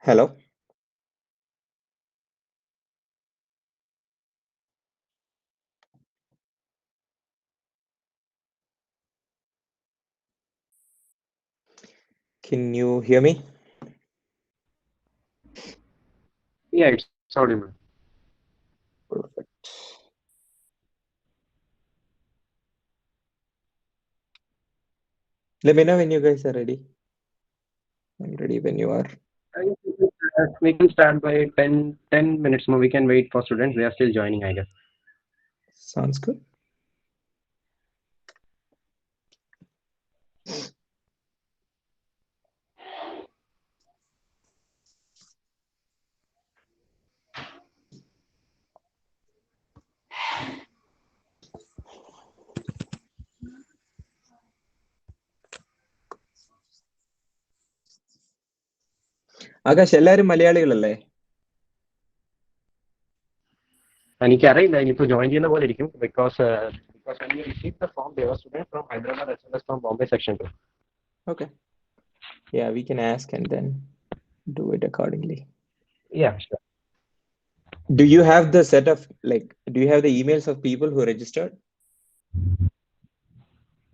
Hello. Can you hear me? Yeah, it's audible. Perfect. Let me know when you guys are ready. I'm ready when you are. We can start by 10 minutes more. We can wait for students. They are still joining, I guess. Sounds good. Akash എല്ലാവരും മലയാളികളല്ലേ? എനിക്കറിയില്ല ഇനിയിപ്പോൾ join ചെയ്യുന്ന പോലെ ഇരിക്കും because when we received the form, there were students from Hyderabad as well as from Bombay section too. Okay. Yeah, we can ask and then do it accordingly. Yeah, sure. Do you have the set of do you have the emails of people who registered?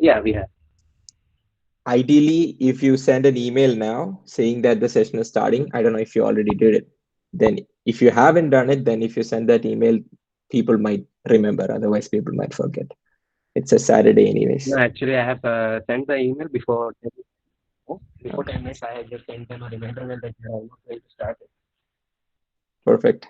Yeah, we have. Ideally, if you send an email now saying that the session is starting, I don't know if you already did it. Then if you haven't done it, then if you send that email, people might remember. Otherwise, people might forget. It's a Saturday anyways. No, actually, I have sent the email before 10 minutes. Before Okay. 10 minutes, I had just sent them a reminder mail that we are almost ready to start it. Perfect.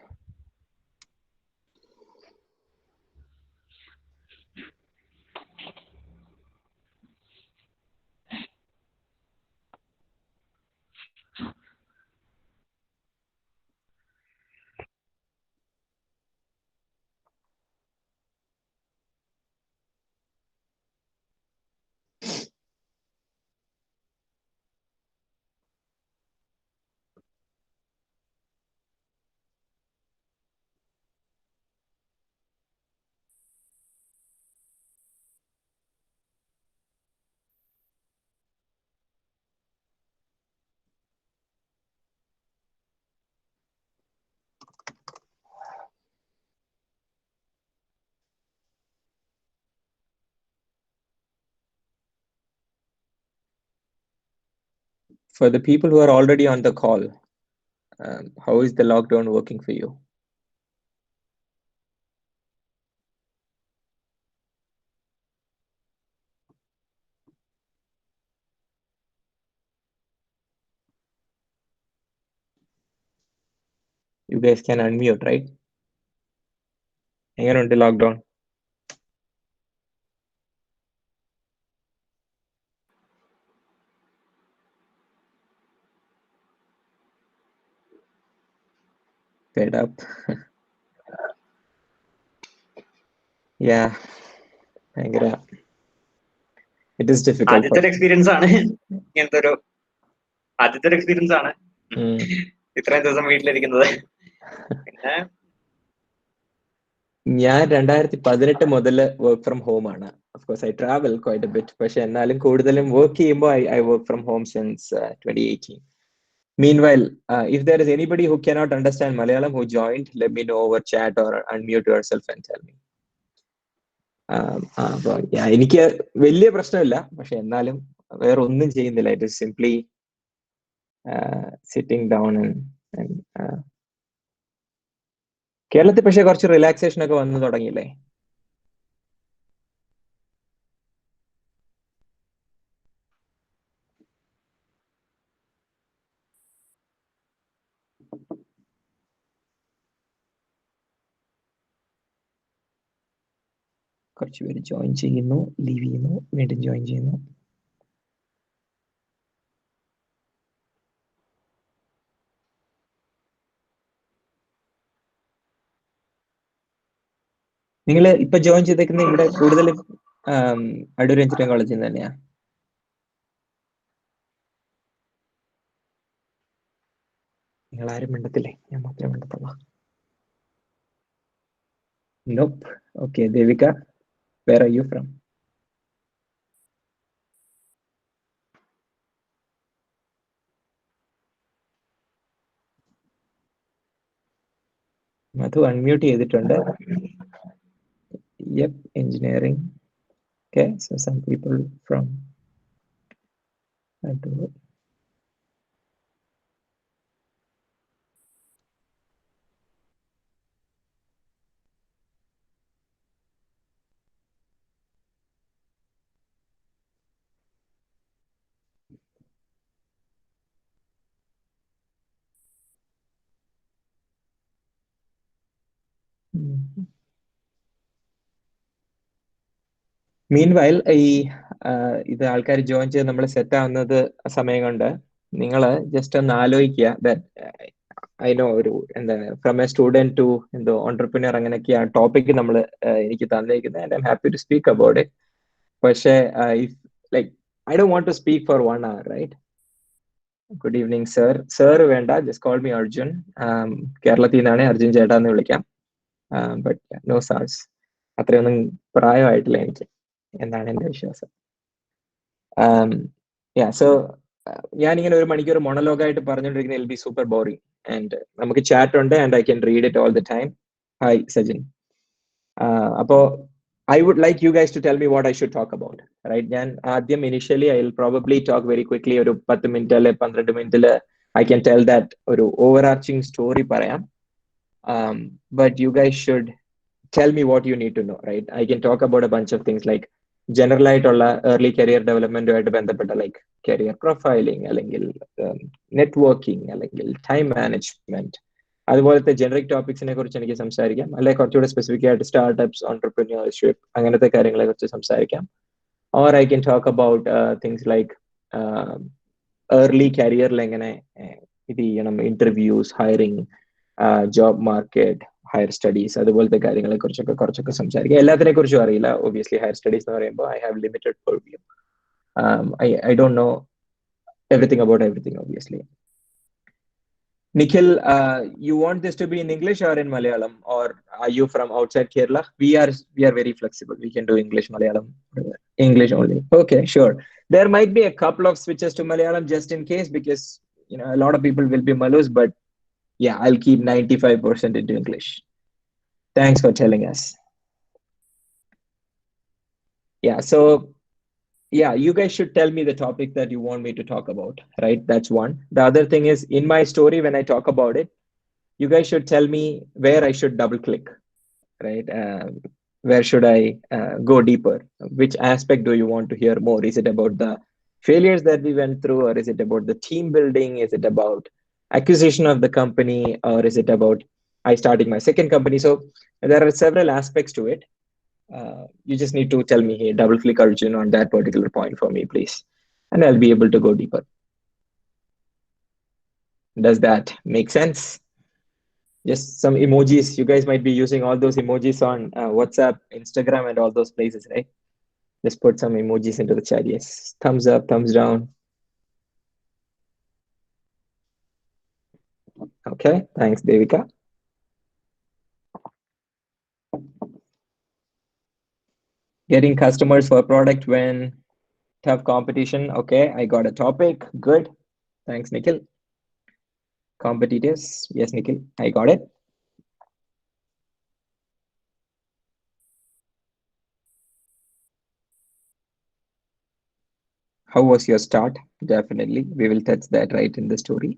For the people who are already on the call, how is the lockdown working for you? You guys can unmute, right? എങ്ങനെയുണ്ട് lockdown? Fed up. Yeah. ഭയങ്കര it is difficult. ആദ്യത്തെ experience ആണ് ഇങ്ങനത്തെ ഒരു experience ആണ് ഇത്രയും ദിവസം വീട്ടിലിരിക്കുന്നത്. പിന്നെ ഞാൻ 2018 മുതൽ വർക്ക് ഫ്രം ഹോം ആണ്. Of course, I travel quite a bit. പക്ഷെ എന്നാലും കൂടുതലും വർക്ക് ചെയ്യുമ്പോൾ I work from home since 2018. Meanwhile, if there is anybody who cannot understand Malayalam who joined, let me know over chat or unmute yourself and tell me. അപ്പോൾ എനിക്ക് വലിയ പ്രശ്നമില്ല, പക്ഷെ എന്നാലും വേറെ ഒന്നും ചെയ്യുന്നില്ല. It is simply sitting down. കേരളത്തിൽ പക്ഷെ കുറച്ച് റിലാക്സേഷൻ ഒക്കെ വന്നു തുടങ്ങിയില്ലേ? കുറച്ച് പേര് ജോയിൻ ചെയ്യുന്നു, ലീവ് ചെയ്യുന്നു, വീണ്ടും ജോയിൻ ചെയ്യുന്നു. നിങ്ങൾ ഇപ്പൊ ജോയിൻ ചെയ്തേക്കുന്ന ഇവിടെ കൂടുതൽ അടൂർ എഞ്ചിനീയറിംഗ് കോളേജിൽ നിന്ന് തന്നെയാ? നിങ്ങൾ ആരും മിണ്ടത്തില്ലേ? ഞാൻ മാത്രമേ മിണ്ടത്തുള്ളൂ. Nope. Okay, Devika, where are you from? Madhu unmute ചെയ്തിട്ടുണ്ട്. Yep, engineering. Okay, so some people from meanwhile ഈ ഇത് ആൾക്കാർ ജോയിൻ ചെയ്ത് നമ്മൾ സെറ്റ് ആവുന്നത് സമയം കൊണ്ട് നിങ്ങൾ ജസ്റ്റ് ഒന്ന് ആലോചിക്കുക. ഐ നോ ഒരു എന്താണ് ഫ്രം എ സ്റ്റുഡന്റ് ടു എന്തോ ഓണ്ടർപ്രിനർ അങ്ങനെയൊക്കെയാണ് ടോപ്പിക് നമ്മൾ എനിക്ക് തന്നിരിക്കുന്നത്. And I'm happy to speak about it. പക്ഷേ if like I don't want to speak for 1 hour, right? Good evening sir. Sir വേണ്ട, ജസ്റ്റ് കോൾ മീ അർജുൻ. കേരളത്തിൽ നിന്നാണ്, അർജുൻ ചേട്ടാ എന്ന് വിളിക്കാം. But no sirs. അത്രയൊന്നും പ്രായമായിട്ടില്ല എനിക്ക് എന്നാണ് എൻ്റെ വിശ്വാസം. സോ ഞാനിങ്ങനെ 1 മണിക്കൂർ മൊണലോഗായിട്ട് പറഞ്ഞുകൊണ്ടിരിക്കുന്ന ഇൽ ബി സൂപ്പർ ബോറിംഗ്. ആൻഡ് നമുക്ക് ചാറ്റ് ഉണ്ട് and I can read it all the time. Hi Sajin. അപ്പോ I would like you guys to tell me what I should talk about, right? ഞാൻ ആദ്യം initially I will probably talk very quickly. ഒരു 10 minute അല്ലെ 12 മിനിറ്റില് I can tell that ഒരു overarching story പറയാം. But you guys should tell me what you need to know, right? I can talk about a bunch of things like general ആയിട്ടുള്ള early career development ആയിട്ട് ബന്ധപ്പെട്ട like career profiling അല്ലെങ്കിൽ networking അല്ലെങ്കിൽ time management, അതുപോലത്തെ generic ടോപ്പിക്സിനെ കുറിച്ച് എനിക്ക് സംസാരിക്കാം. അല്ലെങ്കിൽ കുറച്ചുകൂടെ സ്പെസിഫിക് ആയിട്ട് സ്റ്റാർട്ടപ്സ്, ഓൺടർപ്രീനിയർഷിപ്പ് അങ്ങനത്തെ കാര്യങ്ങളെ കുറിച്ച് സംസാരിക്കാം. Or I can talk about things like early കരിയറിൽ എങ്ങനെ ഇത് ചെയ്യണം, interviews, hiring, job market, higher studies, അതുപോലത്തെ കാര്യങ്ങളെ കുറിച്ചൊക്കെ കുറച്ചൊക്കെ സംസാരിക്കാം. എല്ലാത്തിനെ കുറിച്ചും അറിയില്ല ഒബിയസ്ലി. ഹയർ സ്റ്റഡീസ് എന്ന് പറയുമ്പോൾ I have limited purview. I don't know everything about everything obviously. Nikhil, you want this to be in English or in Malayalam, or are you from outside Kerala? We are very flexible. We can do English, Malayalam, English only. Okay, sure. There might be a couple of switches to Malayalam just in case, because a lot of people will be Malus, but yeah, I'll keep 95% into English. Thanks for telling us. Yeah, so yeah, you guys should tell me the topic that you want me to talk about, right? That's one. The other thing is, in my story, when I talk about it, you guys should tell me where I should double click, right? Where should I go deeper? Which aspect do you want to hear more? Is it about the failures that we went through, or is it about the team building? Is it about acquisition of the company, or is it about I starting my second company? So there are several aspects to it. You just need to tell me, hey, double click Arjun on that particular point for me, please, and I'll be able to go deeper. Does that make sense? Just some emojis. You guys might be using all those emojis on WhatsApp, Instagram, and all those places, right? Just put some emojis into the chat. Yes, thumbs up, thumbs down. Okay, thanks, Devika. Getting customers for a product when tough competition. Okay, I got a topic. Good. Thanks, Nikhil. Competitors. Yes, Nikhil, I got it. How was your start? Definitely. We will touch that right in the story.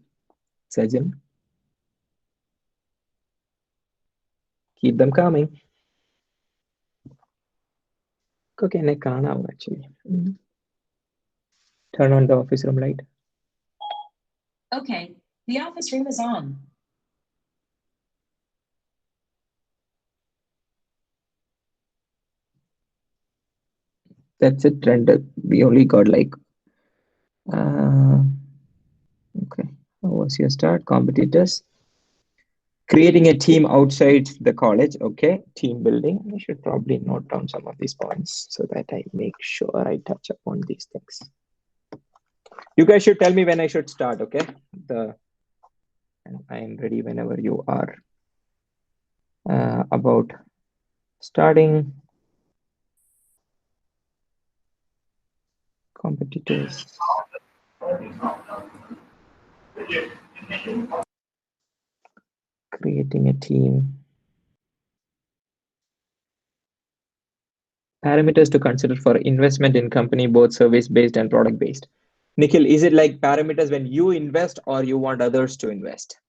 Sajjan. Keep them coming. Okay, actually. Turn on the office room light. Okay, the office room is on. That's it, render. We only got like okay. How was your start? Competitors. Creating a team outside the college. Okay, team building. I should probably note down some of these points so that I make sure I touch upon these things. You guys should tell me when I should start, okay? I am ready whenever you are. About starting. Competitors. Creating a team. Parameters to consider for investment in company, both service-based and product-based. Nikhil, is it like parameters when you invest or you want others to invest?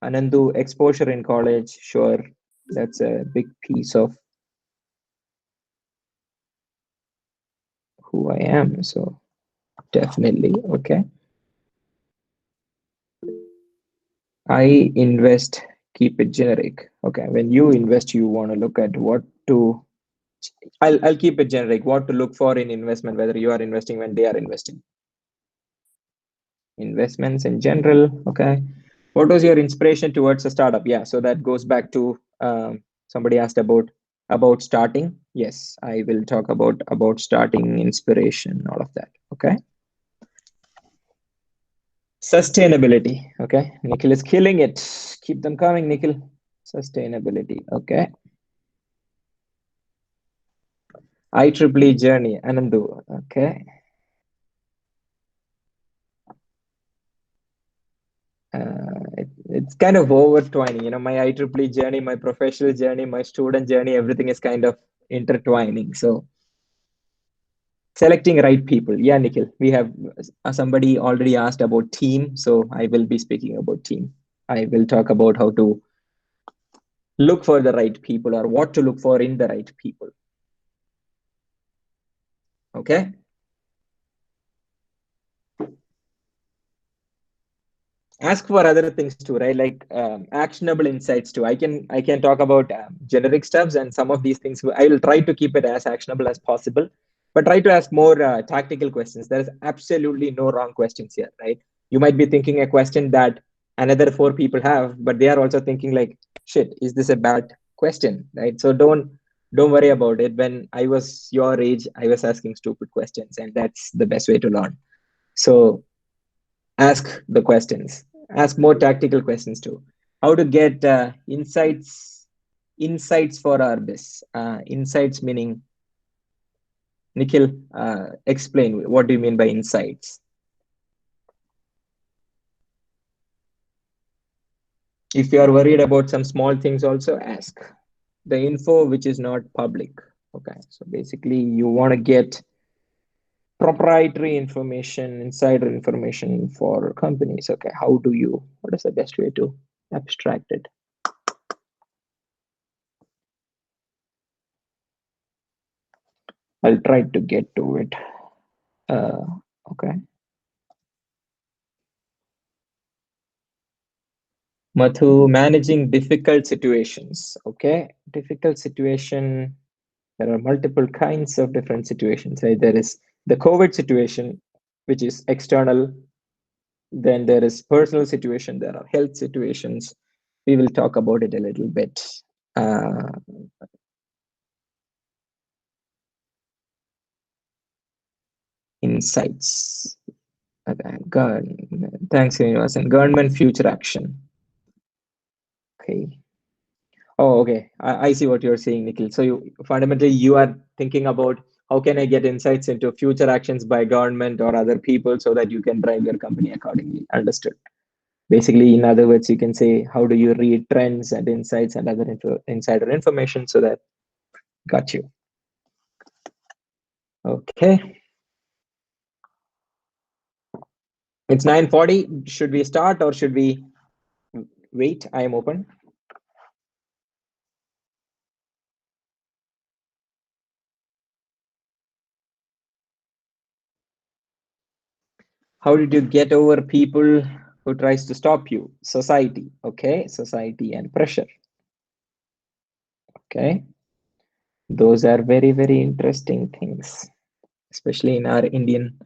Anandu, exposure in college, sure. That's a big piece of who I am, so definitely, okay. I invest, keep it generic. Okay, when you invest, you want to look at what to, I'll keep it generic, what to look for in investment, whether you are investing when they are investing. Investments in general, okay. What was your inspiration towards a startup? Yeah, so that goes back to somebody asked about starting. Yes, I will talk about starting, inspiration, all of that. Okay. Sustainability. Okay, Nikhil is killing it. Keep them coming, Nikhil. Sustainability. Okay. IEEE journey. Anandu. Okay. It's kind of overtwining, you know, my IEEE journey, my professional journey, my student journey, everything is kind of intertwining. So selecting right people. Yeah, Nikhil, we have somebody already asked about team. So I will be speaking about team. I will talk about how to look for the right people or what to look for in the right people. Okay. Ask for other things too, right? Like actionable insights too. I can talk about generic stuffs, and some of these things I will try to keep it as actionable as possible, but try to ask more tactical questions. There is absolutely no wrong questions here, right? You might be thinking a question that another 4 people have, but they are also thinking like, shit, is this a bad question, right? So don't worry about it. When I was your age, I was asking stupid questions, and that's the best way to learn. So ask the questions, ask more tactical questions too. How to get insights for our biz. Insights meaning, Nikhil, explain, what do you mean by insights? If you are worried about some small things, also ask the info which is not public. Okay, so basically you want to get proprietary information, insider information for companies. Okay, what is the best way to abstract it? I'll try to get to it. Okay. Mathu, managing difficult situations. Okay, difficult situation. There are multiple kinds of different situations. Right? There is the COVID situation, which is external. Then there is personal situation. There are health situations. We will talk about it a little bit. Insights. Okay. Thanks, Srinivasan. Government future action. Okay. Oh, okay. I see what you're saying, Nikhil. So fundamentally you are thinking about how can I get insights into future actions by government or other people so that you can drive your company accordingly. Understood. Basically, in other words, you can say, how do you read trends and insights and other insider information so that got you. Okay. It's 9:40. Should we start or should we wait? I am open. How did you get over people who tries to stop you? Society. Okay. Society and pressure. Okay. Those are very, very interesting things, especially in our Indian.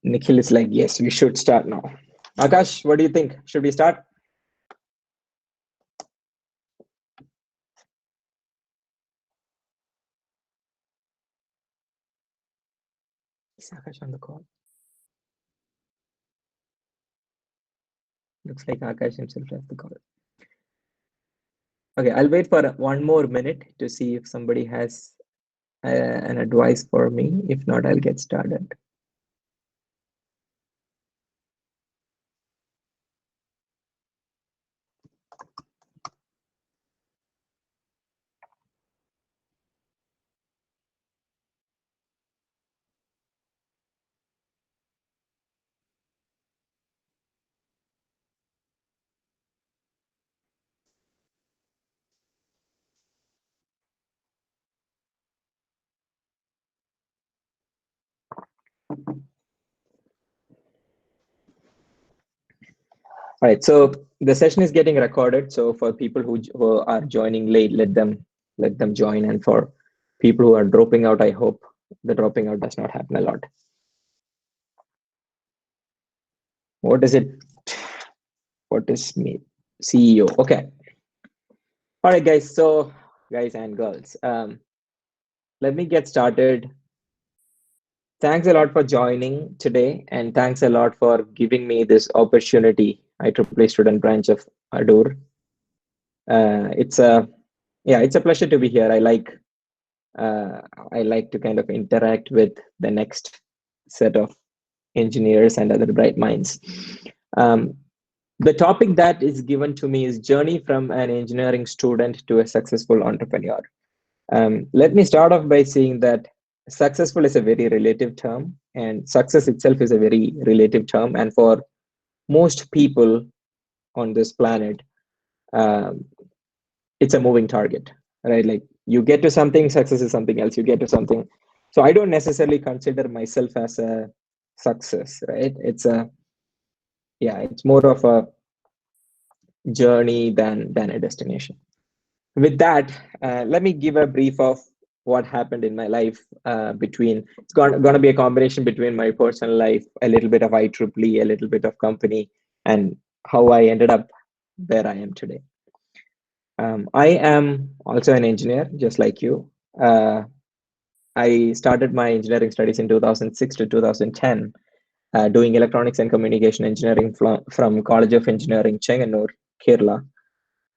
Nikhil is like, yes, we should start now. Akash, what do you think? Should we start? Is Akash on the call? Looks like Akash himself left the call. Okay, I'll wait for 1 more minute to see if somebody has an advice for me. If not, I'll get started. All right, so the session is getting recorded. So for people who are joining late, let them join. And for people who are dropping out, I hope the dropping out does not happen a lot. What is it? What is me? CEO. Okay. All right, guys. So guys and girls, let me get started. Thanks a lot for joining today, and thanks a lot for giving me this opportunity. IEEE Student Branch of Adur. It's a pleasure to be here. I like to kind of interact with the next set of engineers and other bright minds. The topic that is given to me is journey from an engineering student to a successful entrepreneur. Let me start off by saying that successful is a very relative term, and success itself is a very relative term. And for most people on this planet, it's a moving target, right? Like you get to something, success is something else. You get to something. So I don't necessarily consider myself as a success, right? It's more of a journey than a destination. With that, let me give a brief of what happened in my life. It's going to be a combination between my personal life, a little bit of IEEE, a little bit of company, and how I ended up where I am today. I am also an engineer, just like you. I started my engineering studies in 2006 to 2010, doing electronics and communication engineering from College of Engineering, Chenganur, Kerala.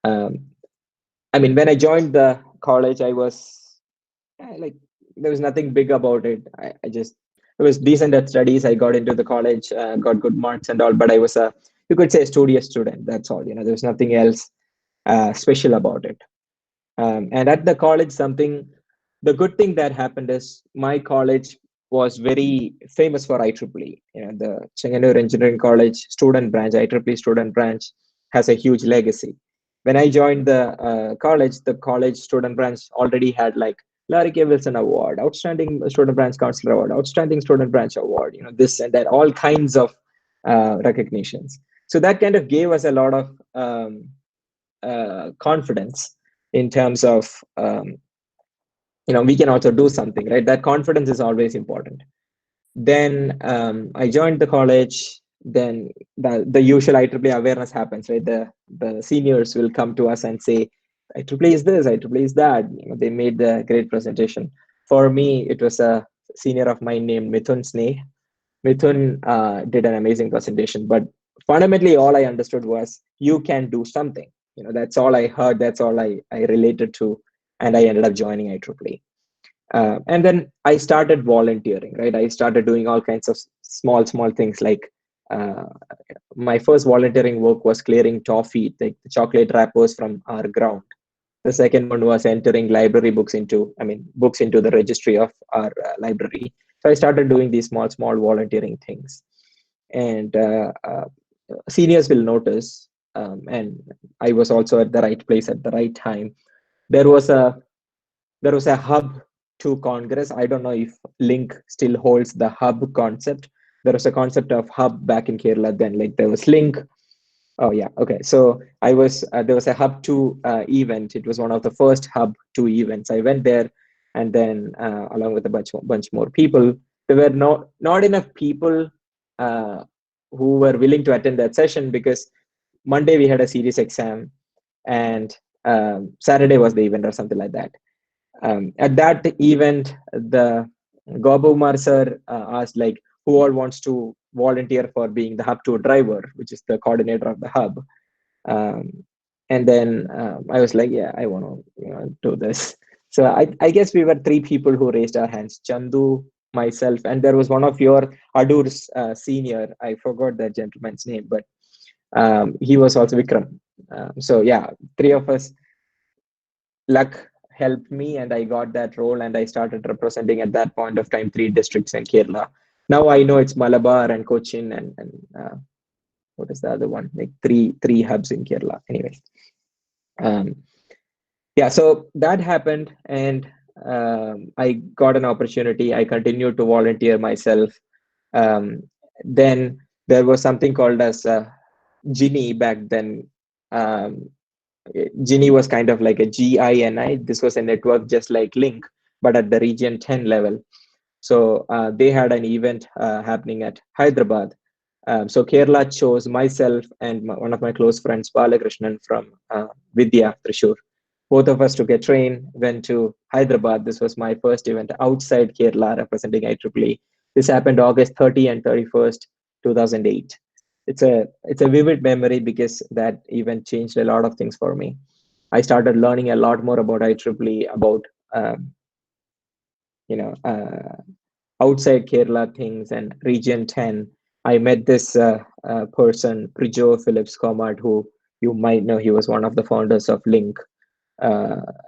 I mean, when I joined the college, I was like, there was nothing big about it. It was decent at studies. I got into the college, got good marks and all, but I was you could say a studious student. That's all, there was nothing else special about it. And at the college, the good thing that happened is my college was very famous for IEEE. The Chenganur Engineering College Student Branch, IEEE Student Branch, has a huge legacy. When I joined the college student branch already had like Larry K. Wilson Award, Outstanding Student Branch Counselor Award, Outstanding Student Branch Award, this and that, all kinds of recognitions. So that kind of gave us a lot of confidence in terms of, we can also do something, right? That confidence is always important. Then I joined the college. Then the usual IEEE awareness happens, right? The seniors will come to us and say, IEEE is this, IEEE is that. They made the great presentation. For me, it was a senior of mine named Mithun Sneh. Mithun did an amazing presentation, but fundamentally all I understood was you can do something. That's all I heard. That's all I related to, and I ended up joining IEEE. And then I started volunteering, right? I started doing all kinds of small things like my first volunteering work was clearing toffee, like the chocolate wrappers from our ground. The second one was entering library books into the registry of our library. So I started doing these small volunteering things. And seniors will notice, and I was also at the right place at the right time. There was a hub to Congress. I don't know if Link still holds the hub concept. There was a concept of hub back in Kerala then, like there was Link. Oh yeah, okay. So there was a hub 2 event. It was one of the first hub 2 events. I went there, and then along with a bunch more people. There were not enough people who were willing to attend that session because Monday we had a series exam, and Saturday was the event or something like that. At that event, the Gobumar sir asked like, who all wants to volunteer for being the hub 2 driver, which is the coordinator of the hub. And then I was like, yeah, I want to do this. So I guess we were 3 people who raised our hands: Chandu, myself, and there was one of your Adur's senior. I forgot that gentleman's name, but he was also Vikram. So yeah, 3 of us. Luck helped me, and I got that role, and I started representing at that point of time 3 districts in Kerala. Now I know it's Malabar and Cochin and what is the other one? Like three hubs in Kerala. Anyways, yeah. So that happened, and I got an opportunity. I continued to volunteer myself. Then there was something called as Gini back then. Gini was kind of like a GINI. This was a network just like Link, but at the region 10 level. So they had an event happening at Hyderabad. So Kerala chose myself and one of my close friends, Balakrishnan from Vidya Trishur. Both of us took a train, went to Hyderabad. This was my first event outside Kerala representing IEEE. This happened August 30 and 31st, 2008. It's a vivid memory because that event changed a lot of things for me. I started learning a lot more about IEEE, about outside Kerala things and region 10. I met this person, Prijo Phillips Comart, who you might know. He was one of the founders of Link.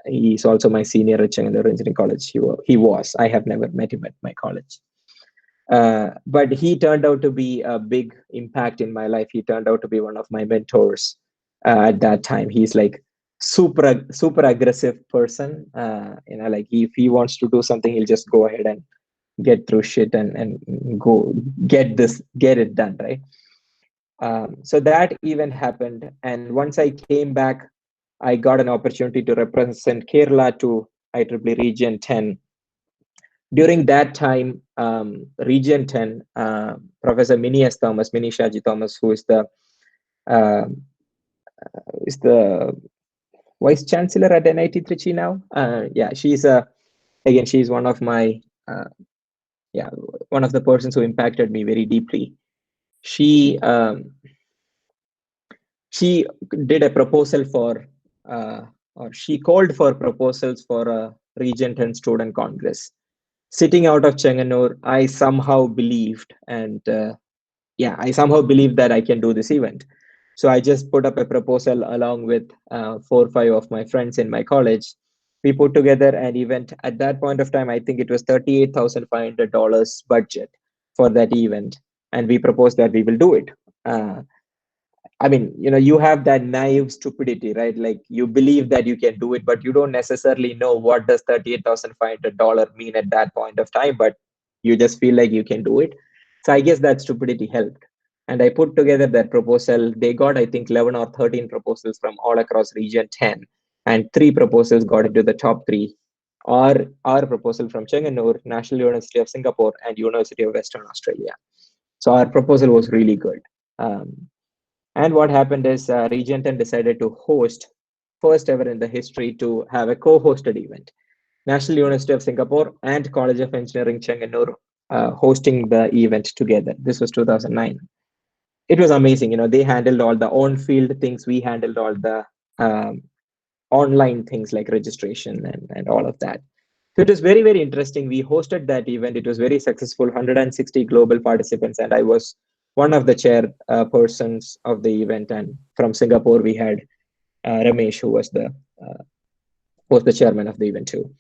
He's also my senior at Chengalore Engineering College. He was. I have never met him at my college. But he turned out to be a big impact in my life. He turned out to be one of my mentors at that time. He's like super aggressive person. Like if he wants to do something, he'll just go ahead and get through shit and go get it done, right? So that event happened, and once I came back, I got an opportunity to represent Kerala to IEEE Region 10. During that time, Region 10, Professor Minnie Shaji Thomas, who is the Vice Chancellor at NIT Trichy now. She's she's one of my one of the persons who impacted me very deeply. She did a proposal for, or she called for proposals for a Region 10 Student Congress. Sitting out of Chenganur, I somehow believed, and I somehow believed that I can do this event. So I just put up a proposal along with 4 or 5 of my friends in my college. We put together an event. At that point of time, I think it was $38,500 budget for that event. And we proposed that we will do it. I mean, you have that naive stupidity, right? Like you believe that you can do it, but you don't necessarily know what does $38,500 mean at that point of time, but you just feel like you can do it. So I guess that stupidity helped. And I put together that proposal. They got, I think, 11 or 13 proposals from all across Region 10. And 3 proposals got into the top 3. Our proposal from Chenganur, National University of Singapore, and University of Western Australia. So our proposal was really good. And what happened is Region 10 decided to host, first ever in the history, to have a co-hosted event. National University of Singapore and College of Engineering Chenganur hosting the event together. This was 2009. It was amazing. They handled all the on-field things. We handled all the online things like registration and all of that. So it was very, very interesting. We hosted that event. It was very successful, 160 global participants, and I was one of the chair persons of the event. And from Singapore, we had Ramesh, who was the chairman of the event too.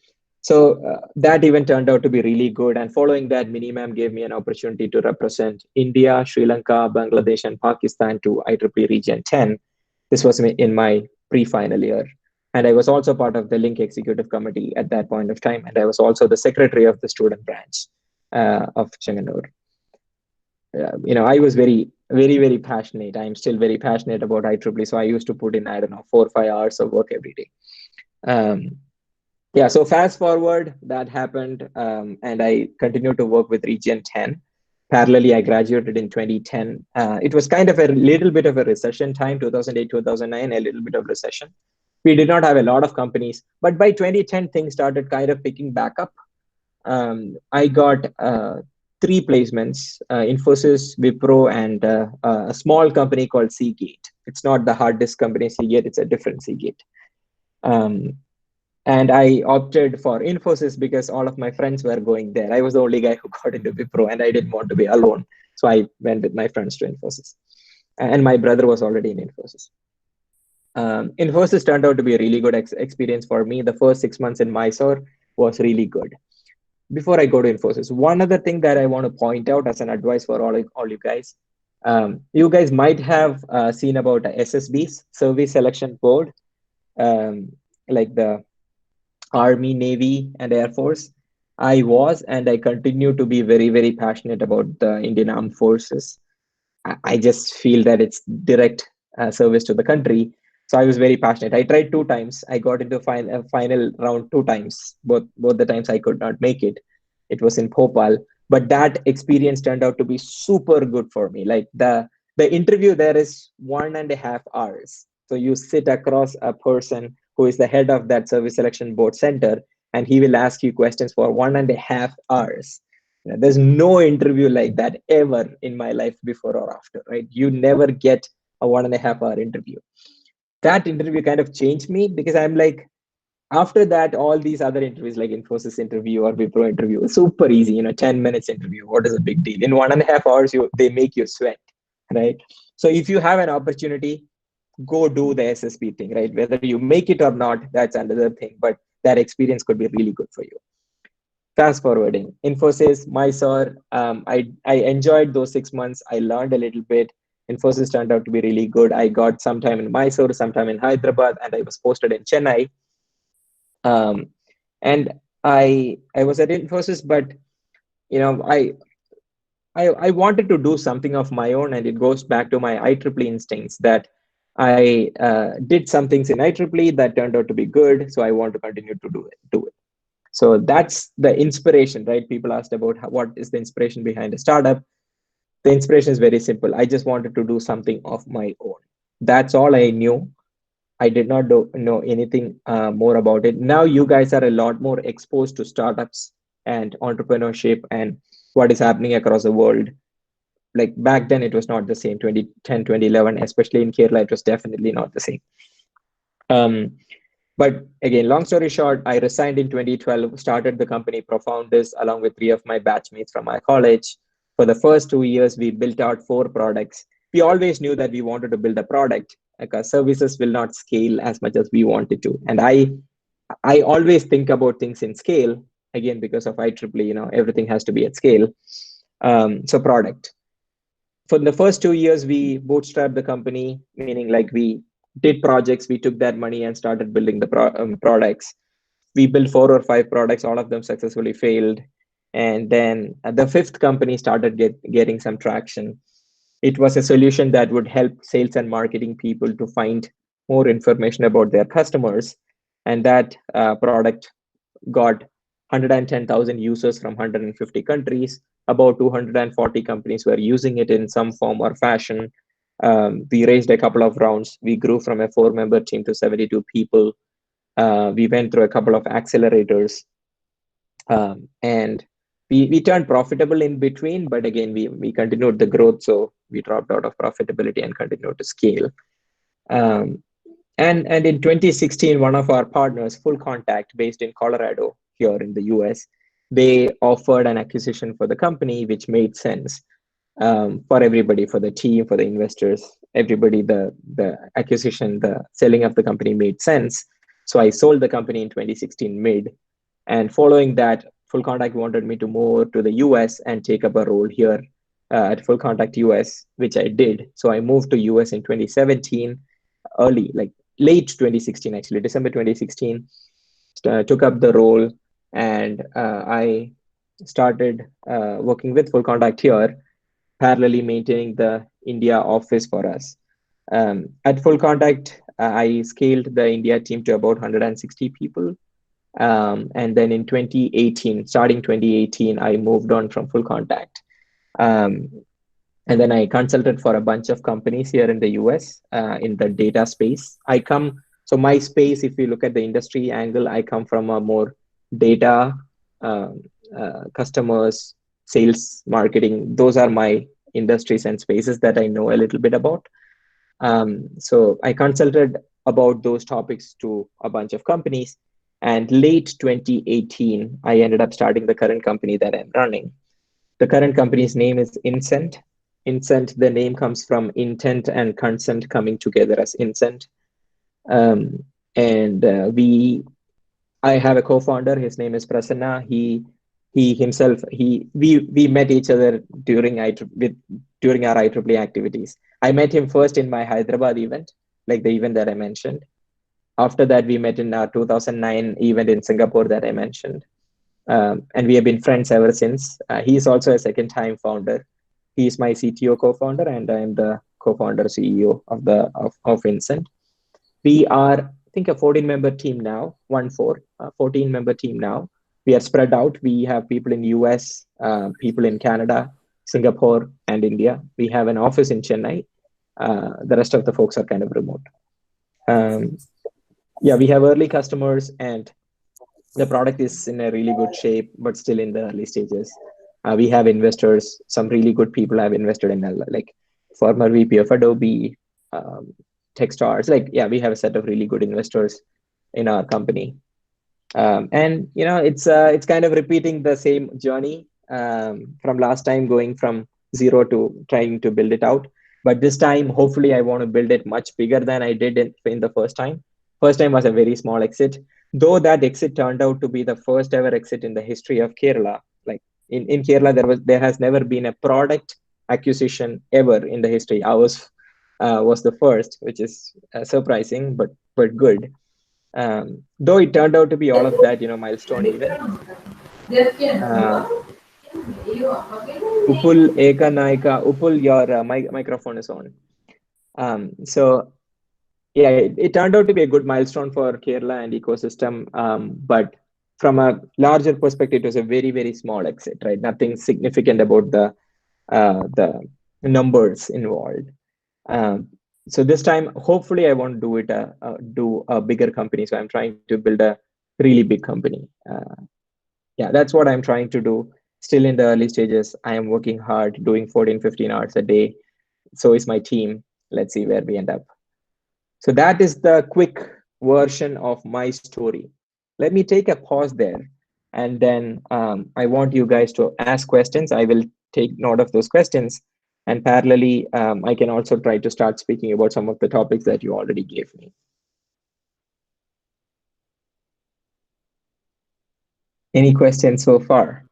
So that event turned out to be really good. And following that, Minnie ma'am gave me an opportunity to represent India, Sri Lanka, Bangladesh, and Pakistan to IEEE Region 10. This was in my pre-final year. And I was also part of the Link Executive Committee at that point of time. And I was also the secretary of the Student Branch of Chenganur. I was very, very, very passionate. I'm still very passionate about IEEE. So I used to put in, 4 or 5 hours of work every day. So fast forward, that happened. And I continued to work with Region 10. Parallelly, I graduated in 2010. It was kind of a little bit of a recession time, 2008, 2009, a little bit of recession. We did not have a lot of companies, but by 2010, things started kind of picking back up. I got 3 placements, Infosys, Wipro, and a small company called Seagate. It's not the hard disk company Seagate, it's a different Seagate. And I opted for Infosys because all of my friends were going there. I was the only guy who got into Wipro, and I didn't want to be alone. So I went with my friends to Infosys. And my brother was already in Infosys. Infosys turned out to be a really good experience for me. The first 6 months in Mysore was really good. Before I go to Infosys, one other thing that I want to point out as an advice for all you guys, you guys might have seen about SSBs, Service Selection Board, like the Army, Navy, and Air Force. I was and I continue to be very, very passionate about the Indian Armed Forces. I just feel that it's direct service to the country. So I was very passionate. I tried 2 times. I got into final round 2 times. Both the times I could not make it. It was in Bhopal, but that experience turned out to be super good for me. Like the interview there is 1.5 hours. So you sit across a person who is the head of that service selection board center, and he will ask you questions for 1.5 hours. There's no interview like that ever in my life before or after, right? You never get a 1.5 hour interview. That interview kind of changed me because I'm like, after that, all these other interviews like Infosys interview or Wipro interview, super easy, 10 minutes interview. What is a big deal? In 1.5 hours, they make you sweat, right? So if you have an opportunity, go do the SSP thing, right? Whether you make it or not, that's another thing. But that experience could be really good for you. Fast forwarding, Infosys, Mysore, I enjoyed those 6 months. I learned a little bit. Infosys turned out to be really good. I got some time in Mysore, some time in Hyderabad, and I was posted in Chennai. And I was at Infosys, but I wanted to do something of my own, and it goes back to my IEEE instincts that I did some things in IEEE that turned out to be good, so I want to continue to do it. So that's the inspiration, right? People asked about what is the inspiration behind a startup. The inspiration is very simple. I just wanted to do something of my own. That's all I knew. I did not know anything more about it. Now you guys are a lot more exposed to startups and entrepreneurship and what is happening across the world. Like back then, it was not the same. 2010, 2011, especially in Kerala, it was definitely not the same. But again, long story short, I resigned in 2012, started the company Profoundus along with 3 of my batchmates from my college. For the first 2 years, we built out 4 products. We always knew that we wanted to build a product because services will not scale as much as we wanted to. And I always think about things in scale, again, because of IEEE, everything has to be at scale. So product. For the first 2 years, we bootstrapped the company, meaning like we did projects, we took that money and started building the products. We built 4 or 5 products, all of them successfully failed. And then the 5th company started getting some traction. It was a solution that would help sales and marketing people to find more information about their customers. And that product got 110,000 users from 150 countries. About 240 companies were using it in some form or fashion. We raised a couple of rounds. We grew from a 4-member team to 72 people. We went through a couple of accelerators. And we turned profitable in between, but again, we continued the growth. So we dropped out of profitability and continued to scale. And in 2016, one of our partners, Full Contact, based in Colorado, here in the US, they offered an acquisition for the company, which made sense for everybody, for the team, for the investors, everybody. The acquisition, the selling of the company made sense. So I sold the company in 2016 mid. And following that, Full Contact wanted me to move to the US and take up a role here at Full Contact US, which I did. So I moved to US in 2017, late 2016, actually, December 2016, took up the role, and I started working with Full Contact here, parallelly maintaining the India office for us. At Full Contact, I scaled the India team to about 160 people. And then in 2018, starting 2018, I moved on from Full Contact. And then I consulted for a bunch of companies here in the US in the data space. So my space, if you look at the industry angle, I come from a more data, customers, sales, marketing. Those are my industries and spaces that I know a little bit about. So I consulted about those topics to a bunch of companies. And late 2018, I ended up starting the current company that I'm running. The current company's name is Incent. Incent, the name comes from intent and consent coming together as Incent. I have a co-founder. His name is Prasanna. We met each other during our IEEE activities. I met him first in my Hyderabad event, like the event that I mentioned. After that, we met in our 2009 event in Singapore that I mentioned. and we have been friends ever since. He is also a second-time founder. He is my CTO co-founder, and I am the co-founder CEO of Vincent. We are, I think, a 14-member team now, 14-member team now. We are spread out. We have people in US, people in Canada, Singapore, and India. We have an office in Chennai. The rest of the folks are kind of remote. Yeah, we have early customers, and the product is in a really good shape, but still in the early stages. We have investors. Some really good people have invested in, like former VP of Adobe, Techstars. Like, yeah, we have a set of really good investors in our company. And you know, it's kind of repeating the same journey from last time, going from zero to trying to build it out. But this time, hopefully, I want to build it much bigger than I did in the first time. First time was a very small exit, though that exit turned out to be the first ever exit in the history of Kerala. Like in Kerala, there has never been a product acquisition ever in the history. Ours was the first, which is surprising, but good. Though it turned out to be all of that, you know, milestone even. Upul Eka Naika, Upul, your microphone is on. So yeah, it turned out to be a good milestone for Kerala and ecosystem. But from a larger perspective, it was a very, very small exit, right? Nothing significant about the numbers involved. So this time, hopefully, I won't do it do a bigger company. So I'm trying to build a really big company. Yeah, that's what I'm trying to do. Still in the early stages. I am working hard, doing 14, 15 hours a day. So is my team. Let's see where we end up. So that is the quick version of my story. Let me take a pause there. And then I want you guys to ask questions. I will take note of those questions. And parallelly, I can also try to start speaking about some of the topics that you already gave me. Any questions so far?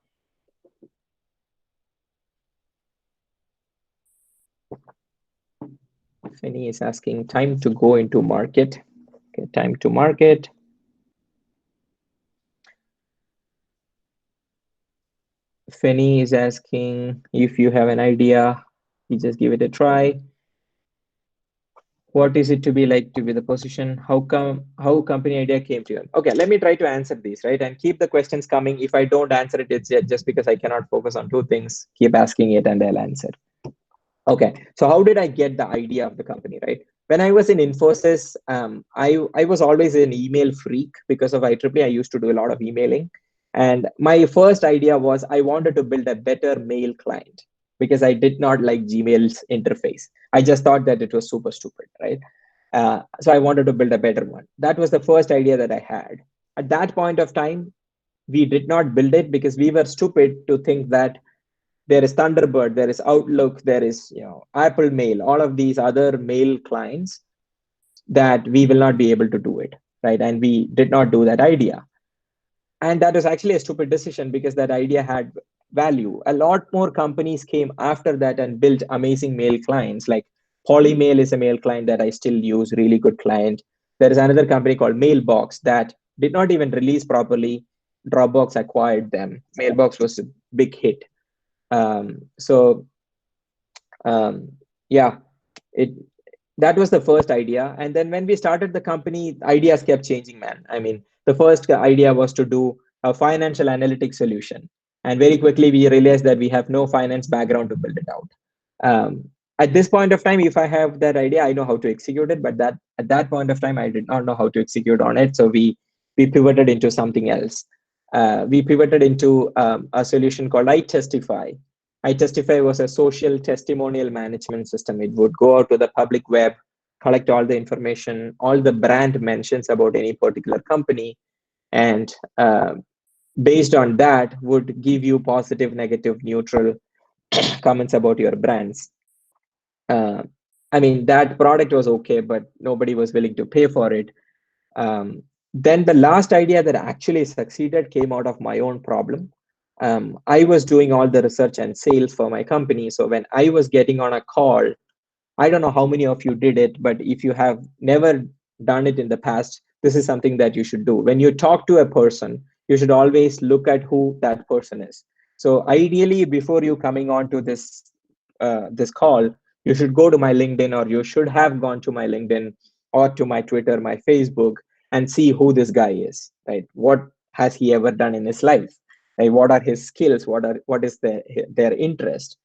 Fanny is asking, time to go into market. Okay, time to market. Fanny is asking if you have an idea, you just give it a try. What is it to be like to be the position? How company idea came to you? Okay, let me try to answer these, right? And keep the questions coming. If I don't answer it, it's just because I cannot focus on two things. Keep asking it and I'll answer. Okay, so how did I get the idea of the company, right? When I was in Infosys, I was always an email freak because of IEEE. I used to do a lot of emailing. And my first idea was I wanted to build a better mail client because I did not like Gmail's interface. I just thought that it was super stupid, right? So I wanted to build a better one. That was the first idea that I had. At that point of time, we did not build it because we were stupid to think that there is Thunderbird, there is Outlook, there is Apple Mail, all of these other mail clients that we will not be able to do it, right? And we did not do that idea. And that was actually a stupid decision because that idea had value. A lot more companies came after that and built amazing mail clients. Like Polymail is a mail client that I still use, really good client. There is another company called Mailbox that did not even release properly. Dropbox acquired them. Mailbox was a big hit. Yeah, that was the first idea. And then when we started the company, ideas kept changing, man. I mean, the first idea was to do a financial analytics solution. And very quickly, we realized that we have no finance background to build it out. At this point of time, if I have that idea, I know how to execute it. But at that point of time, I did not know how to execute on it. So we pivoted into something else. We pivoted into a solution called iTestify. iTestify was a social testimonial management system. It would go out to the public web, collect all the information, all the brand mentions about any particular company, and based on that would give you positive, negative, neutral comments about your brands. I mean, that product was okay, but nobody was willing to pay for it. Then the last idea that actually succeeded came out of my own problem. I was doing all the research and sales for my company. So when I was getting on a call, I don't know how many of you did it, but if you have never done it in the past, this is something that you should do. When you talk to a person, you should always look at who that person is. So ideally, before you coming on to this call, you should go to my LinkedIn, or you should have gone to my LinkedIn or to my Twitter, my Facebook, and see who this guy is, right? What has he ever done in his life? Right? What are his skills? What is their interest?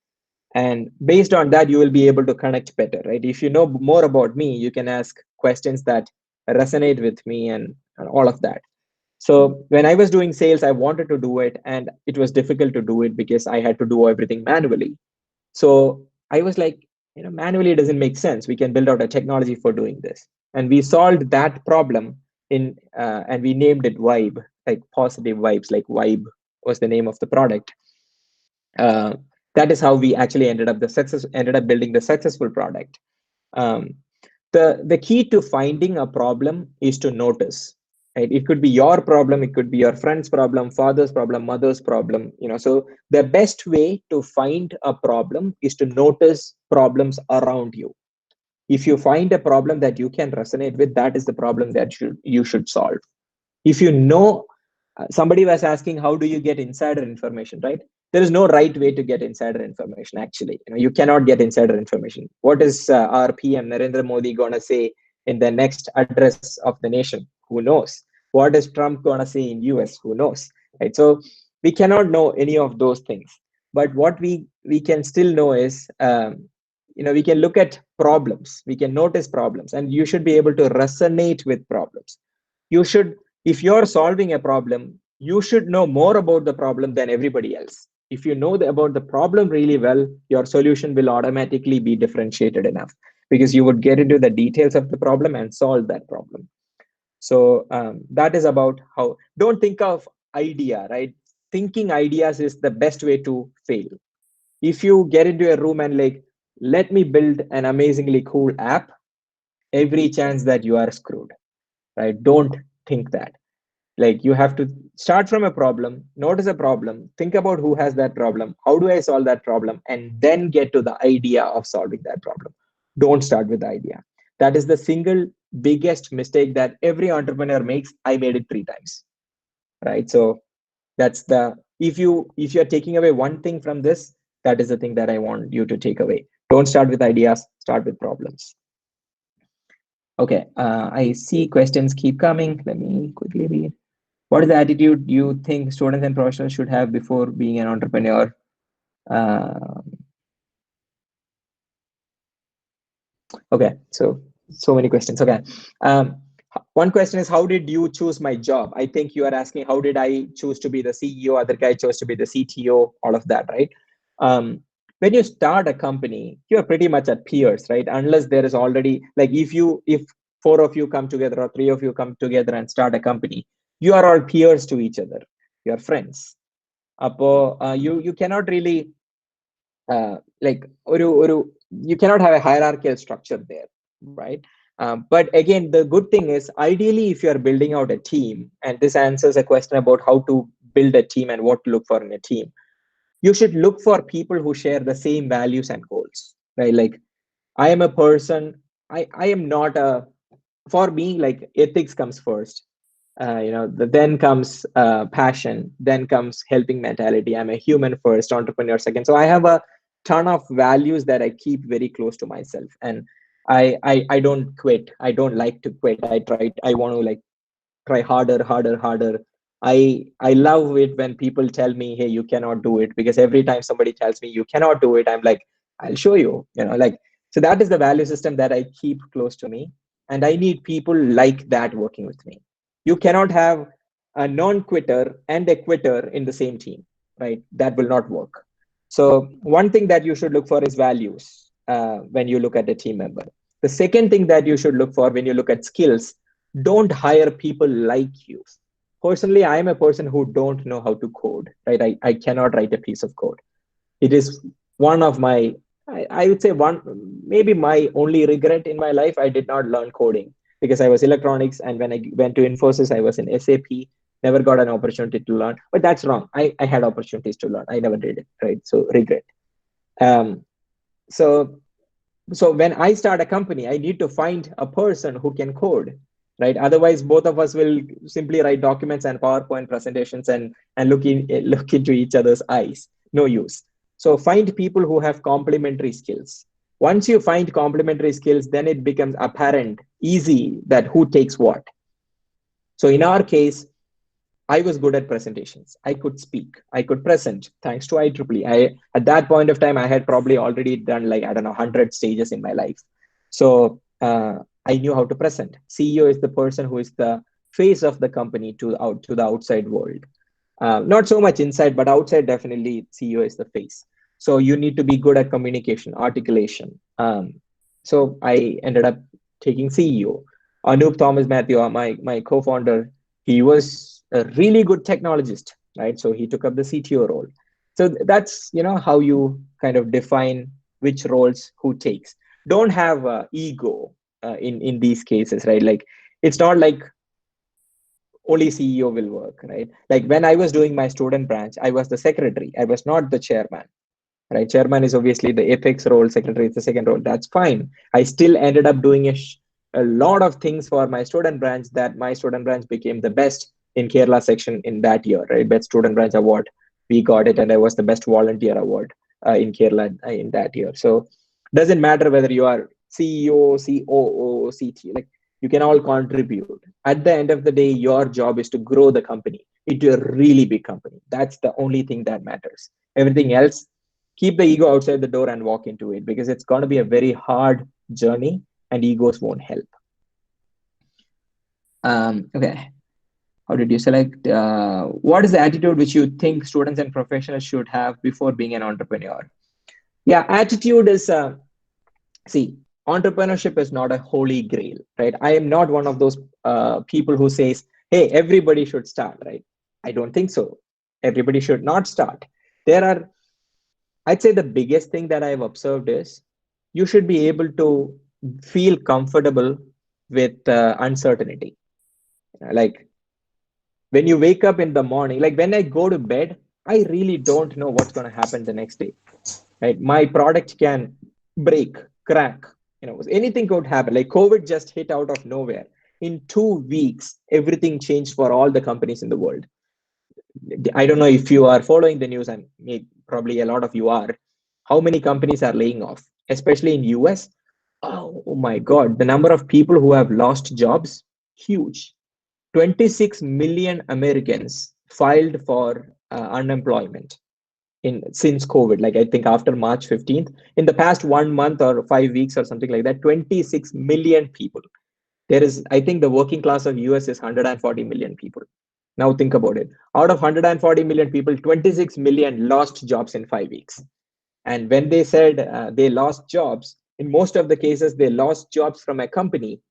And based on that, you will be able to connect better, right? If you know more about me, you can ask questions that resonate with me, and all of that. So when I was doing sales, I wanted to do it, and it was difficult to do it because I had to do everything manually. So I was like, manually doesn't make sense. We can build out a technology for doing this. And we solved that problem and we named it Vibe, like positive vibes, like Vibe was the name of the product. That is how we actually ended up building the successful product. The key to finding a problem is to notice. Right? It could be your problem, it could be your friend's problem, father's problem, mother's problem. So the best way to find a problem is to notice problems around you. If you find a problem that you can resonate with, that is the problem that you should solve. If somebody was asking, how do you get insider information, right? There is no right way to get insider information, actually. You cannot get insider information. What is our PM Narendra Modi gonna say in the next address of the nation? Who knows? What is Trump gonna say in US? Who knows? Right? So we cannot know any of those things. But what we can still know is, we can look at problems, we can notice problems, and you should be able to resonate with problems. If you're solving a problem, you should know more about the problem than everybody else. If you know about the problem really well, your solution will automatically be differentiated enough, because you would get into the details of the problem and solve that problem. So that is about how, don't think of idea, right? Thinking ideas is the best way to fail. If you get into a room and like, let me build an amazingly cool app, every chance that you are screwed, right? Don't think that. Like, you have to start from a problem, notice a problem, think about who has that problem, how do I solve that problem, and then get to the idea of solving that problem. Don't start with the idea. That is the single biggest mistake that every entrepreneur makes. I made it 3 times, right? So that's if you're taking away one thing from this, that is the thing that I want you to take away. Don't start with ideas, start with problems. Okay, I see questions keep coming. Let me quickly read. What is the attitude you think students and professionals should have before being an entrepreneur? Okay, so many questions. Okay, one question is, how did you choose my job? I think you are asking, how did I choose to be the CEO? Other guy chose to be the CTO, all of that, right? When you start a company, you're pretty much at peers, right? Unless there is already, like, if 4 of you come together or 3 of you come together and start a company, you are all peers to each other. You are friends. You cannot really you cannot have a hierarchical structure there, right? But again, the good thing is, ideally, if you are building out a team, and this answers a question about how to build a team and what to look for in a team, you should look for people who share the same values and goals, right? Like, I am a person, I am not for me, like, ethics comes first. Then comes passion, then comes helping mentality. I'm a human first, entrepreneur second. So I have a ton of values that I keep very close to myself, and I don't quit. I don't like to quit. I want to, like, try harder. I love it when people tell me, hey, you cannot do it, because every time somebody tells me you cannot do it, I'm like, I'll show you, like. So that is the value system that I keep close to me, and I need people like that working with me. You cannot have a non-quitter and a quitter in the same team, right? That will not work. So one thing that you should look for is values when you look at a team member. The second thing that you should look for when you look at skills, don't hire people like you. Personally, I am a person who don't know how to code, right? I cannot write a piece of code. It is one of my, I would say maybe my only regret in my life. I did not learn coding because I was electronics. And when I went to Infosys, I was in SAP, never got an opportunity to learn. But that's wrong. I had opportunities to learn. I never did it, right? So regret. So when I start a company, I need to find a person who can code. right? Otherwise, both of us will simply write documents and PowerPoint presentations and look into each other's eyes. No use. So find people who have complementary skills. Once you find complementary skills, then it becomes apparent, easy, that who takes what. So in our case, I was good at presentations. I could speak. I could present thanks to IEEE. At that point of time, I had probably already done, like, I don't know, 100 stages in my life. So I knew how to present. CEO is the person who is the face of the company to the outside world. Not so much inside, but outside, definitely CEO is the face. So you need to be good at communication, articulation. So I ended up taking CEO. Anoop Thomas Matthew, my co-founder, he was a really good technologist, right? So he took up the CTO role. So that's, how you kind of define which roles who takes. Don't have ego in these cases, right? Like, it's not like only CEO will work, right? Like when I was doing my student branch, I was the secretary. I was not the chairman, right? Chairman is obviously the apex role. Secretary is the second role. That's fine. I still ended up doing a lot of things for my student branch, that my student branch became the best in Kerala section in that year, right? Best student branch award, we got it. And I was the best volunteer award in Kerala in that year. So doesn't matter whether you are CEO, COO, CT, like, you can all contribute. At the end of the day, your job is to grow the company into a really big company. That's the only thing that matters. Everything else, keep the ego outside the door and walk into it, because it's going to be a very hard journey and egos won't help. Okay. How did you select? What is the attitude which you think students and professionals should have before being an entrepreneur? Yeah, attitude is, see, entrepreneurship is not a holy grail, right? I am not one of those people who says, hey, everybody should start, right? I don't think so. Everybody should not start. I'd say the biggest thing that I've observed is you should be able to feel comfortable with uncertainty. Like when you wake up in the morning, like when I go to bed, I really don't know what's going to happen the next day, right? My product can break, crack, anything could happen. Like COVID just hit out of nowhere. In 2 weeks, everything changed for all the companies in the world. I don't know if you are following the news, and probably a lot of you are. How many companies are laying off, especially in US? Oh my God, the number of people who have lost jobs, huge. 26 million Americans filed for unemployment since COVID. Like I think after March 15th, in the past 1 month or 5 weeks or something like that, 26 million people. I think the working class of US is 140 million people. Now think about it. Out of 140 million people, 26 million lost jobs in 5 weeks. And when they said they lost jobs, in most of the cases, they lost jobs from a company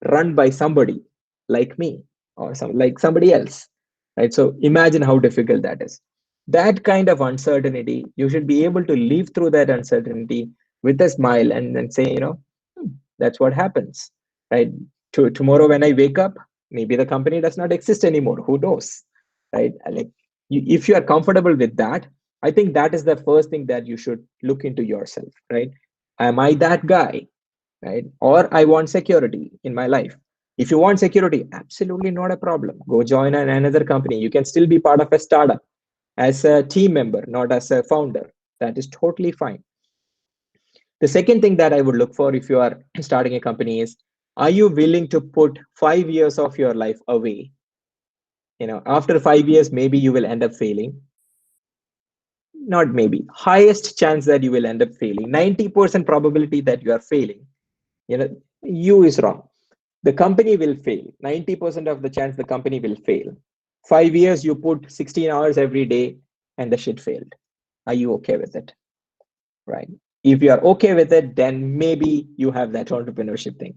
run by somebody like me or like somebody else, right? So imagine how difficult that is. That kind of uncertainty, you should be able to live through that uncertainty with a smile and say, that's what happens, right? Tomorrow when I wake up, maybe the company does not exist anymore. Who knows, right? Like, if you are comfortable with that, I think that is the first thing that you should look into yourself, right? Am I that guy, right? Or I want security in my life. If you want security, absolutely not a problem. Go join another company. You can still be part of a startup as a team member, not as a founder. That is totally fine. The second thing that I would look for if you are starting a company is, are you willing to put 5 years of your life away? After 5 years, maybe you will end up failing. Not maybe, highest chance that you will end up failing. 90% probability that you are failing. You is wrong. The company will fail. 90% of the chance the company will fail. 5 years, you put 16 hours every day and the shit failed. Are you okay with it? Right? If you are okay with it, then maybe you have that entrepreneurship thing.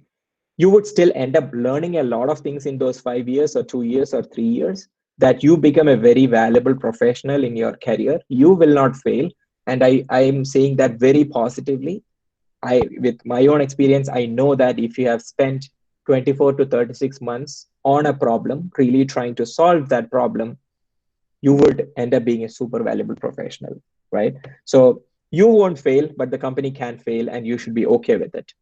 You would still end up learning a lot of things in those 5 years or 2 years or 3 years, that you become a very valuable professional in your career. You will not fail. And I am saying that very positively. With my own experience, I know that if you have spent 24 to 36 months on a problem, really trying to solve that problem, you would end up being a super valuable professional, right? So you won't fail, but the company can fail, and you should be okay with it.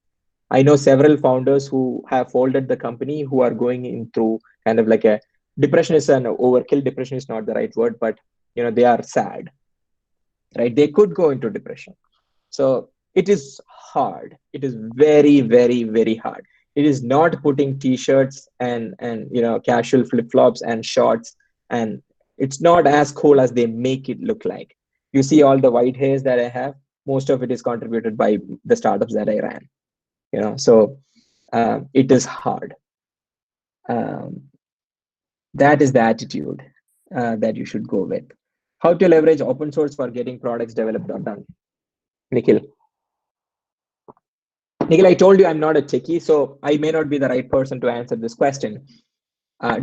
I know several founders who have folded the company who are going in through kind of like a depression is an overkill. Depression is not the right word, but they are sad, right? They could go into depression. So it is hard. It is very, very, very hard. It is not putting t-shirts and casual flip-flops and shorts, and it's not as cool as they make it look like. You see all the white hairs that I have, most of it is contributed by the startups that I ran. So it is hard. That is the attitude that you should go with. How to leverage open source for getting products developed or done? Nikhil, I told you I'm not a techie, so I may not be the right person to answer this question.